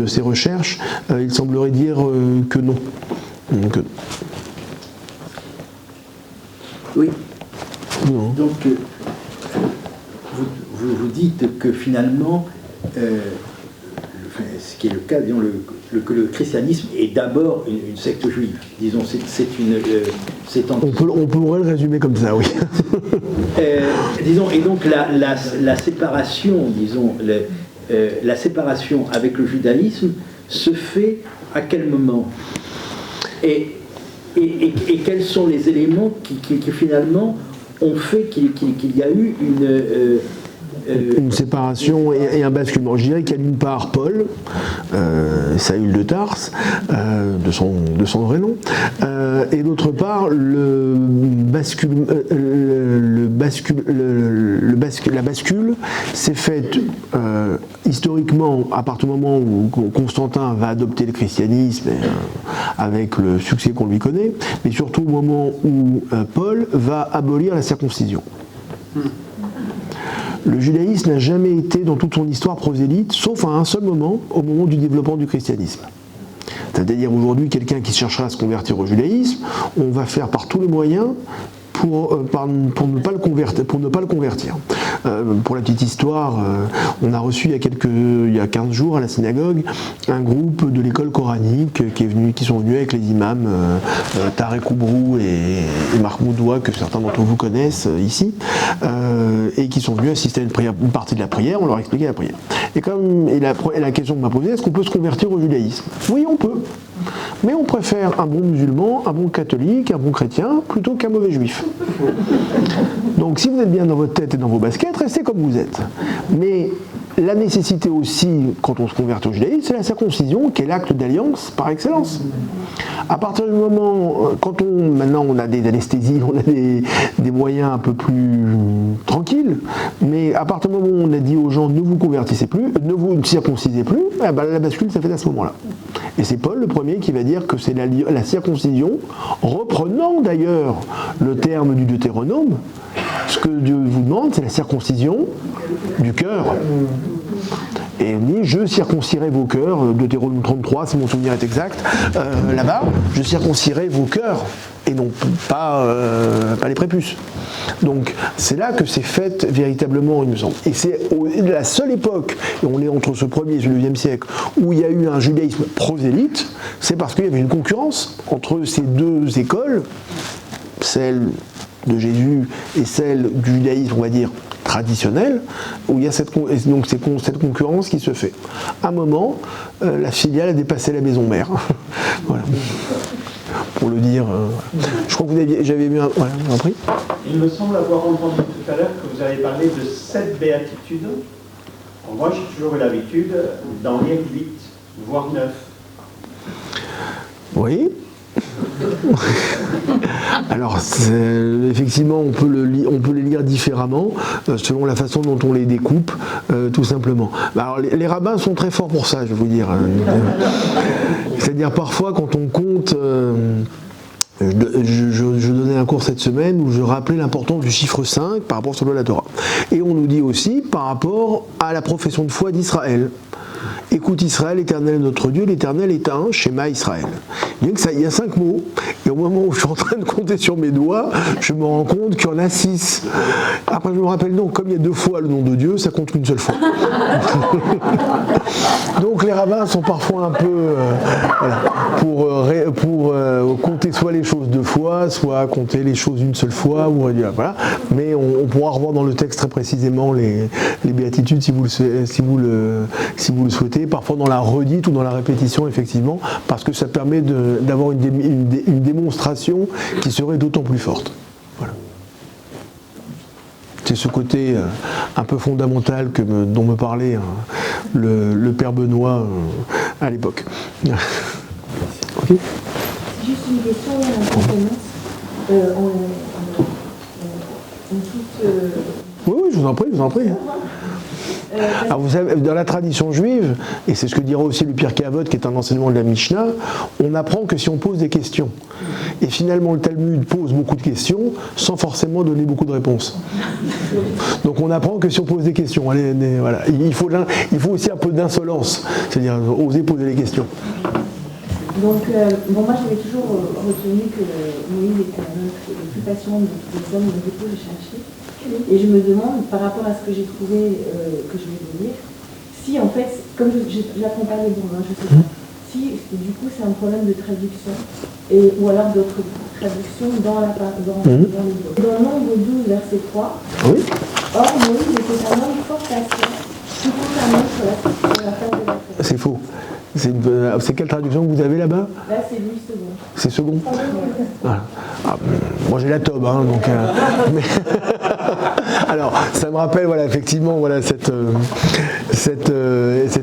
ses recherches, il semblerait dire que non. Donc, oui. Non. Donc, vous dites que finalement, ce qui est le cas, disons, que le christianisme est d'abord une secte juive. Disons, on pourrait le résumer comme ça, oui. Disons, et donc la séparation, disons, la séparation avec le judaïsme se fait à quel moment ? Et quels sont les éléments qui finalement ont fait qu'il y a eu une séparation et un basculement. Je dirais qu'il y a d'une part Paul, Saül de Tarse, de son vrai nom, et d'autre part la bascule s'est faite historiquement à partir du moment où Constantin va adopter le christianisme avec le succès qu'on lui connaît, mais surtout au moment où Paul va abolir la circoncision. Le judaïsme n'a jamais été dans toute son histoire prosélyte, sauf à un seul moment, au moment du développement du christianisme. C'est-à-dire aujourd'hui, quelqu'un qui cherchera à se convertir au judaïsme, on va faire par tous les moyens pour ne pas le convertir. Pour la petite histoire, on a reçu il y a 15 jours à la synagogue un groupe de l'école coranique qui sont venus avec les imams Tarek Oubrou et Marc Moudoua, que certains d'entre vous connaissent ici, et qui sont venus assister à une partie de la prière. On leur a expliqué la prière. Et la question que m'a posée, est-ce qu'on peut se convertir au judaïsme ? Oui, on peut. Mais on préfère un bon musulman, un bon catholique, un bon chrétien, plutôt qu'un mauvais juif. Donc si vous êtes bien dans votre tête et dans vos baskets, restez comme vous êtes. Mais la nécessité aussi, quand on se convertit au judaïsme, c'est la circoncision, qui est l'acte d'alliance par excellence. À partir du moment, maintenant on a des anesthésies, on a des moyens un peu plus tranquilles, mais à partir du moment où on a dit aux gens ne vous convertissez plus, ne vous circoncisez plus, la bascule s'est faite à ce moment-là. Et c'est Paul le premier qui va dire que c'est la circoncision, reprenant d'ailleurs le terme du Deutéronome. Ce que Dieu vous demande, c'est la circoncision du cœur. Et il dit, je circoncierai vos cœurs, Deutéronome 33, si mon souvenir est exact, là-bas, je circoncierai vos cœurs, et non pas les prépuces. Donc c'est là que c'est fait véritablement, il me semble. Et c'est la seule époque, et on est entre ce 1er et le 2e siècle, où il y a eu un judaïsme prosélyte, c'est parce qu'il y avait une concurrence entre ces deux écoles, celle de Jésus et celle du judaïsme, on va dire, traditionnel, où il y a cette concurrence qui se fait. À un moment, la filiale a dépassé la maison mère. Voilà. Pour le dire, je crois que j'avais vu un... Voilà, je vous en prie. Il me semble avoir entendu tout à l'heure que vous avez parlé de 7 béatitudes. Moi, j'ai toujours eu l'habitude d'en lire 8, voire 9. Oui. Alors, effectivement, on peut les lire différemment, selon la façon dont on les découpe, tout simplement. Alors, les rabbins sont très forts pour ça, je vais vous dire. C'est-à-dire, parfois, quand on compte Je donnais un cours cette semaine où je rappelais l'importance du chiffre 5 par rapport sur la Torah. Et on nous dit aussi par rapport à la profession de foi d'Israël. Écoute Israël, l'Éternel est notre Dieu, l'Éternel est un, Shema Israël. Il y a 5 mots, et au moment où je suis en train de compter sur mes doigts, je me rends compte qu'il y en a 6. Après je me rappelle, non, comme il y a 2 fois le nom de Dieu, ça compte qu'une seule fois. Donc les rabbins sont parfois un peu pour compter soit les choses 2 fois, soit compter les choses une seule fois, ou voilà. Mais on pourra revoir dans le texte très précisément les béatitudes si vous le souhaitez, parfois dans la redite ou dans la répétition, effectivement, parce que ça permet d'avoir une démonstration qui serait d'autant plus forte. Voilà. C'est ce côté un peu fondamental dont me parlait le père Benoît à l'époque. Okay. Juste une question, Oui, je vous en prie. Alors vous savez, dans la tradition juive, et c'est ce que dira aussi le Pirkei Avot, qui est un enseignement de la Mishnah, on apprend que si on pose des questions, et finalement le Talmud pose beaucoup de questions, sans forcément donner beaucoup de réponses. Donc on apprend que si on pose des questions, voilà. il faut aussi un peu d'insolence, c'est-à-dire oser poser les questions. Donc, moi j'avais toujours retenu que Moïse était un homme le plus patient des hommes, donc du coup j'ai cherché. Et je me demande, par rapport à ce que j'ai trouvé, que je vais vous lire, si en fait, comme j'apprends pas les bons, je sais pas, si du coup c'est un problème de traduction, ou alors d'autres traductions dans les deux. Dans Nombre 12, verset 3, oui. Or Moïse était un homme fort patient, tout entièrement sur la face de la terre. C'est faux. C'est quelle traduction que vous avez là-bas? Là, c'est Louis II. C'est second. Voilà. Moi j'ai la tobe, donc. Mais alors, ça me rappelle, voilà, effectivement, voilà, cet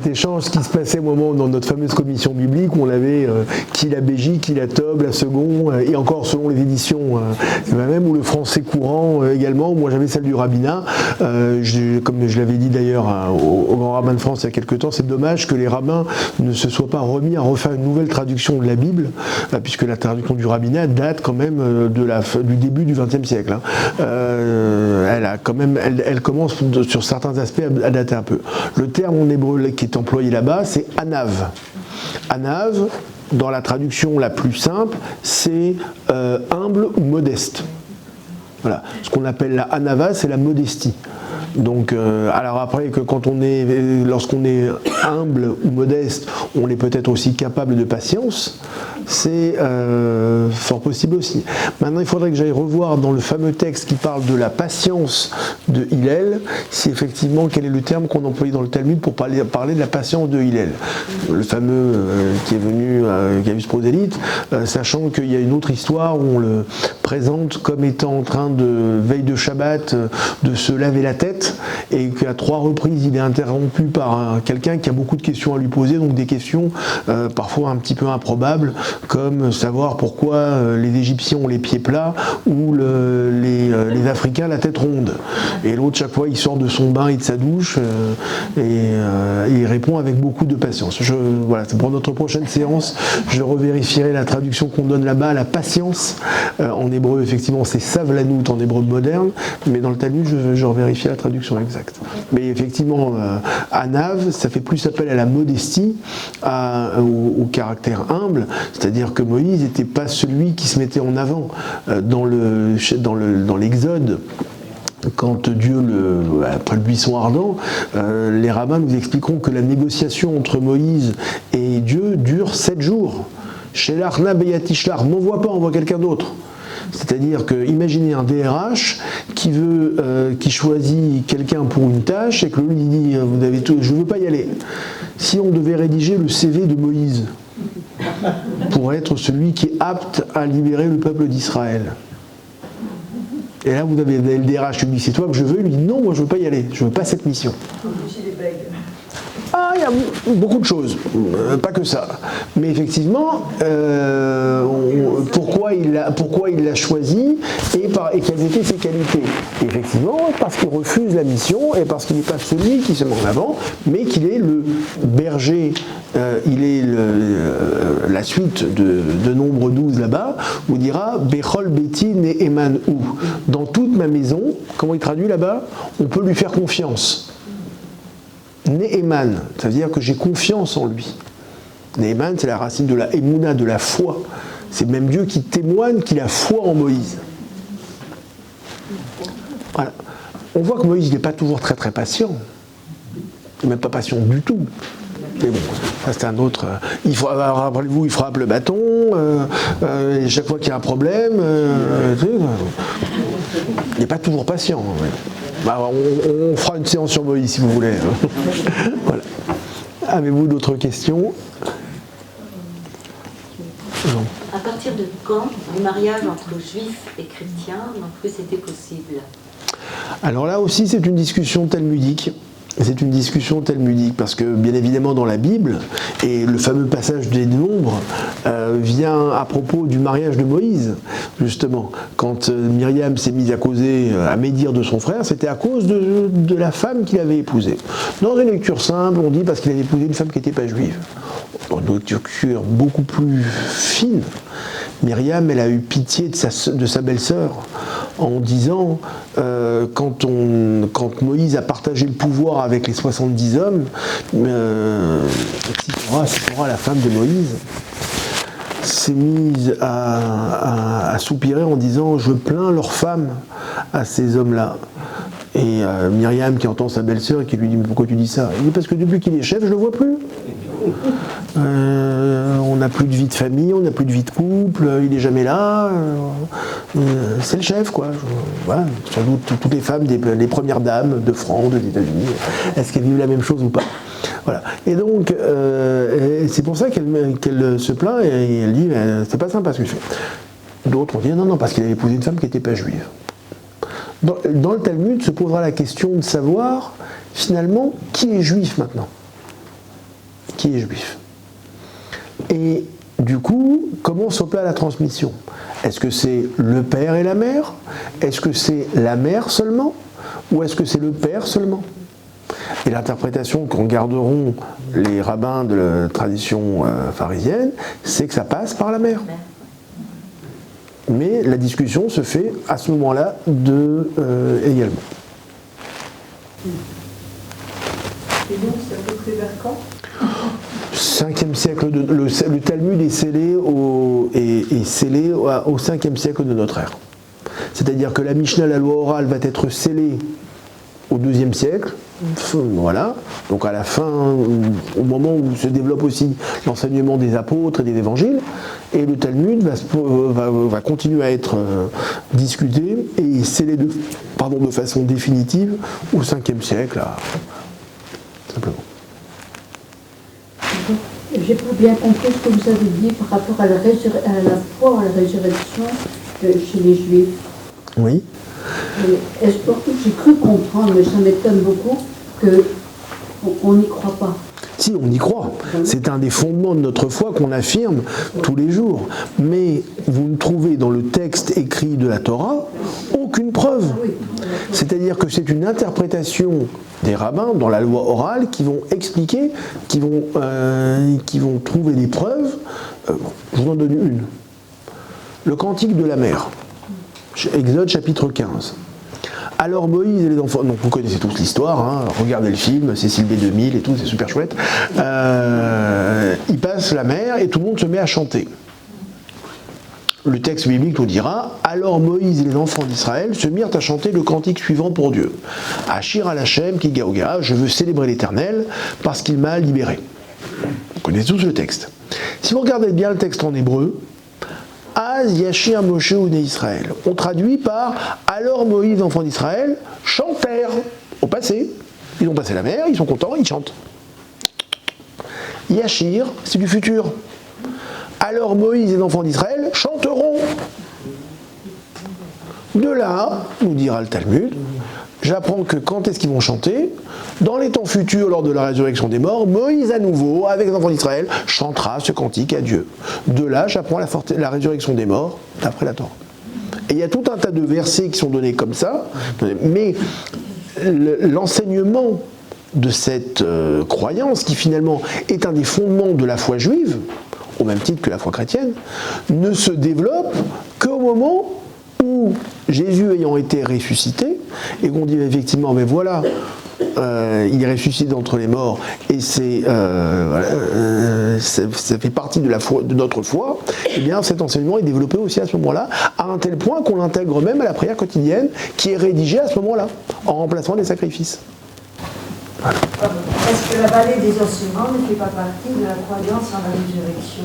échange qui se passait au moment dans notre fameuse commission biblique où on avait qui la BJ, qui la tobe, la second, et encore selon les éditions, même ou le français courant également. Moi j'avais celle du rabbinat. Comme je l'avais dit d'ailleurs au grand rabbin de France il y a quelques temps, c'est dommage que les rabbins ne se soient pas remis à refaire une nouvelle traduction de la Bible, puisque la traduction du rabbinat date quand même du début du XXe siècle. Elle commence sur certains aspects à dater un peu. Le terme en hébreu qui est employé là-bas, c'est anav. Anav, dans la traduction la plus simple, c'est humble ou modeste. Voilà. Ce qu'on appelle la anava, c'est la modestie. Donc, alors après, lorsqu'on est humble ou modeste, on est peut-être aussi capable de patience, c'est fort possible aussi. Maintenant, il faudrait que j'aille revoir dans le fameux texte qui parle de la patience de Hillel, si effectivement, quel est le terme qu'on emploie dans le Talmud pour parler de la patience de Hillel. Le fameux qui a vu ce prosélyte, sachant qu'il y a une autre histoire où on le présente comme étant en train de, veille de Shabbat, de se laver la tête, et qu'à 3 reprises il est interrompu par quelqu'un qui a beaucoup de questions à lui poser, donc des questions parfois un petit peu improbables, comme savoir pourquoi les Égyptiens ont les pieds plats ou les Africains la tête ronde. Et l'autre, chaque fois, il sort de son bain et de sa douche et il répond avec beaucoup de patience. Voilà, c'est pour notre prochaine séance, je revérifierai la traduction qu'on donne là-bas, la patience. En hébreu, effectivement, c'est savlanout en hébreu moderne, mais dans le Talmud, je revérifie la traduction exacte. Mais effectivement, anav, ça fait plus appel à la modestie, au caractère humble, c'est-à-dire que Moïse n'était pas celui qui se mettait en avant dans l'Exode. Quand Dieu, après le buisson ardent, les rabbins nous expliqueront que la négociation entre Moïse et Dieu dure 7 jours. Chez l'Arna Beyatishlar, m'envoie pas, envoie quelqu'un d'autre. C'est-à-dire que, imaginez un DRH qui choisit quelqu'un pour une tâche et que lui dit je ne veux pas y aller. Si on devait rédiger le CV de Moïse pour être celui qui est apte à libérer le peuple d'Israël. Et là, vous avez le DRH qui lui dit c'est toi que je veux, il lui dit non, moi je ne veux pas y aller, je ne veux pas cette mission. Ah, il y a beaucoup de choses, pas que ça. Mais effectivement, pourquoi il l'a choisi et quelles étaient ses qualités. Et effectivement, parce qu'il refuse la mission et parce qu'il n'est pas celui qui se met en avant, mais qu'il est le berger, il est la suite de Nombre 12 là-bas, où il dira Bechol Beti Ne'eman Hu. Dans toute ma maison, comment il traduit là-bas? On peut lui faire confiance. Ne'eman, ça veut dire que j'ai confiance en lui. Ne'eman, c'est la racine de la Emouna, de la foi. C'est même Dieu qui témoigne qu'il a foi en Moïse. Voilà. On voit que Moïse n'est pas toujours très très patient. Il n'est même pas patient du tout. Mais bon, ça c'est un autre. Rappelez-vous, il frappe le bâton, et chaque fois qu'il y a un problème, il n'est pas toujours patient. Ouais. Bah, on fera une séance sur Moïse si vous voulez. Voilà. Avez-vous d'autres questions? Non. À partir de quand le mariage entre juifs et chrétiens non plus c'était possible? Alors là aussi c'est une discussion talmudique. C'est une discussion talmudique parce que bien évidemment dans la Bible, et le fameux passage des Nombres vient à propos du mariage de Moïse, justement. Quand Myriam s'est mise à causer, à médire de son frère, c'était à cause de la femme qu'il avait épousée. Dans une lecture simple, on dit parce qu'il avait épousé une femme qui n'était pas juive. Dans une lecture beaucoup plus fine, Myriam, elle a eu pitié de sa belle-sœur en disant, quand Moïse a partagé le pouvoir avec les 70 hommes, Sipora, la femme de Moïse, s'est mise à soupirer en disant « Je plains leurs femmes à ces hommes-là ». Et Myriam qui entend sa belle-sœur et qui lui dit « Mais pourquoi tu dis ça ?» Il dit « Parce que depuis qu'il est chef, je ne le vois plus. On n'a plus de vie de famille, on n'a plus de vie de couple, il n'est jamais là. C'est le chef, quoi. Voilà. Sans doute toutes les femmes, les premières dames de France, des États-Unis, est-ce qu'elles vivent la même chose ou pas? Voilà. Et donc, c'est pour ça qu'elle se plaint et elle dit c'est pas sympa ce que je fais. D'autres ont dit non, parce qu'il avait épousé une femme qui n'était pas juive. Dans le Talmud se posera la question de savoir, finalement, qui est juif maintenant? Qui est juif? Et du coup, comment s'opère la transmission? Est-ce que c'est le père et la mère? Est-ce que c'est la mère seulement? Ou est-ce que c'est le père seulement? Et l'interprétation qu'en garderont les rabbins de la tradition pharisienne, c'est que ça passe par la mère. Mais la discussion se fait à ce moment-là également. Et donc, c'est à peu près vers quand? 5e siècle, le Talmud est scellé au 5e siècle de notre ère. C'est-à-dire que la Mishnah, la loi orale, va être scellée au 2e siècle, voilà, donc à la fin, au moment où se développe aussi l'enseignement des apôtres et des évangiles, et le Talmud va continuer à être discuté et scellé de façon définitive au 5e siècle, simplement. J'ai pas bien compris ce que vous avez dit par rapport à la foi, à la résurrection chez les Juifs. Oui. J'ai cru comprendre, mais ça m'étonne beaucoup, qu'on n'y croit pas. Si, on y croit. C'est un des fondements de notre foi qu'on affirme tous les jours. Mais vous ne trouvez dans le texte écrit de la Torah aucune preuve. C'est-à-dire que c'est une interprétation des rabbins dans la loi orale qui vont expliquer, qui vont trouver des preuves. Je vous en donne une. Le cantique de la mer. Exode chapitre 15. Alors Moïse et les enfants, donc vous connaissez tous l'histoire, hein, regardez le film, Cécile B2000 et tout, c'est super chouette. Ils passent la mer et tout le monde se met à chanter. Le texte biblique nous dira, alors Moïse et les enfants d'Israël se mirent à chanter le cantique suivant pour Dieu. Ashir al Hashem ki gaoga, je veux célébrer l'Éternel parce qu'il m'a libéré. Vous connaissez tous le texte. Si vous regardez bien le texte en hébreu, Az Yashir Moshe Uné Israël. On traduit par alors Moïse, enfants d'Israël, chantèrent au passé. Ils ont passé la mer, ils sont contents, ils chantent. Yashir, c'est du futur. Alors Moïse et les enfants d'Israël chanteront. De là, nous dira le Talmud, j'apprends que quand est-ce qu'ils vont chanter? Dans les temps futurs, lors de la résurrection des morts, Moïse à nouveau, avec les enfants d'Israël, chantera ce cantique à Dieu. De là, j'apprends la résurrection des morts d'après la Torah. Et il y a tout un tas de versets qui sont donnés comme ça, mais l'enseignement de cette croyance, qui finalement est un des fondements de la foi juive, au même titre que la foi chrétienne, ne se développe qu'au moment où Jésus ayant été ressuscité, et qu'on dit effectivement, mais voilà, il est ressuscité d'entre les morts, et ça fait partie de notre foi, et bien cet enseignement est développé aussi à ce moment-là, à un tel point qu'on l'intègre même à la prière quotidienne, qui est rédigée à ce moment-là, en remplaçant les sacrifices. Voilà. Est-ce que la vallée des ossements ne fait pas partie de la croyance en la résurrection?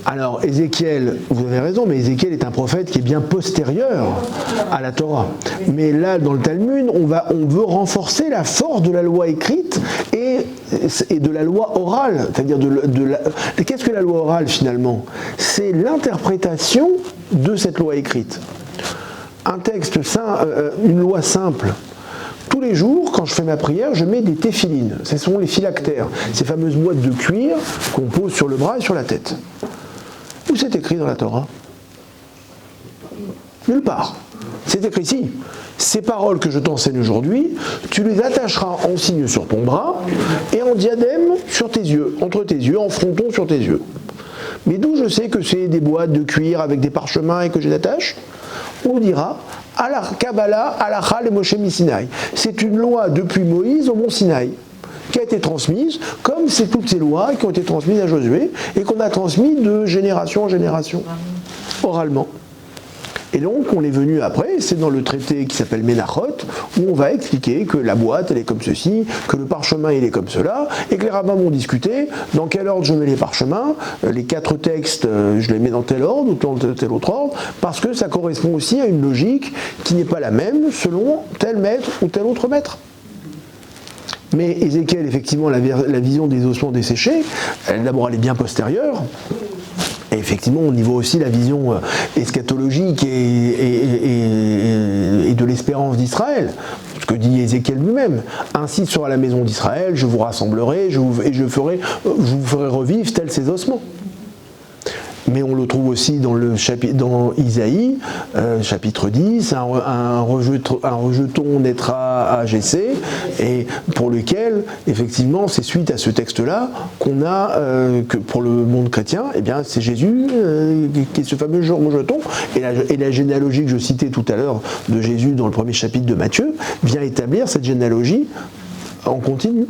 Alors Ézéchiel, vous avez raison, mais Ézéchiel est un prophète qui est bien postérieur à la Torah. Mais là, dans le Talmud, on veut renforcer la force de la loi écrite et de la loi orale. C'est-à-dire qu'est-ce que la loi orale finalement? C'est l'interprétation de cette loi écrite. Un texte, une loi simple. Tous les jours, quand je fais ma prière, je mets des téphilines. Ce sont les phylactères, ces fameuses boîtes de cuir qu'on pose sur le bras et sur la tête. Où c'est écrit dans la Torah? Nulle part. C'est écrit ici. Ces paroles que je t'enseigne aujourd'hui, tu les attacheras en signe sur ton bras et en diadème sur tes yeux, entre tes yeux, en fronton sur tes yeux. Mais d'où je sais que c'est des boîtes de cuir avec des parchemins et que je les attache? On dira à la Kabbalah, Halakha le Moshe Sinaï. C'est une loi depuis Moïse au mont Sinaï qui a été transmise, comme c'est toutes ces lois qui ont été transmises à Josué et qu'on a transmises de génération en génération, oralement. Et donc, on est venu après, c'est dans le traité qui s'appelle Ménachot, où on va expliquer que la boîte, elle est comme ceci, que le parchemin, il est comme cela, et que les rabbins vont discuter dans quel ordre je mets les parchemins, les 4 textes, je les mets dans tel ordre ou dans tel autre ordre, parce que ça correspond aussi à une logique qui n'est pas la même selon tel maître ou tel autre maître. Mais Ézéchiel, effectivement, la vision des ossements desséchés, d'abord, elle est bien postérieure. Et effectivement, on y voit aussi la vision eschatologique et de l'espérance d'Israël. Ce que dit Ézéchiel lui-même. Ainsi sera la maison d'Israël, je vous rassemblerai, je vous ferai revivre tels ces ossements. Mais on le trouve aussi dans Isaïe, chapitre 10, un rejeton naîtra à Jessé, et pour lequel, effectivement, c'est suite à ce texte-là qu'on a, que pour le monde chrétien, eh bien, c'est Jésus qui est ce fameux rejeton, et la généalogie que je citais tout à l'heure de Jésus dans le premier chapitre de Matthieu, vient établir cette généalogie en continu.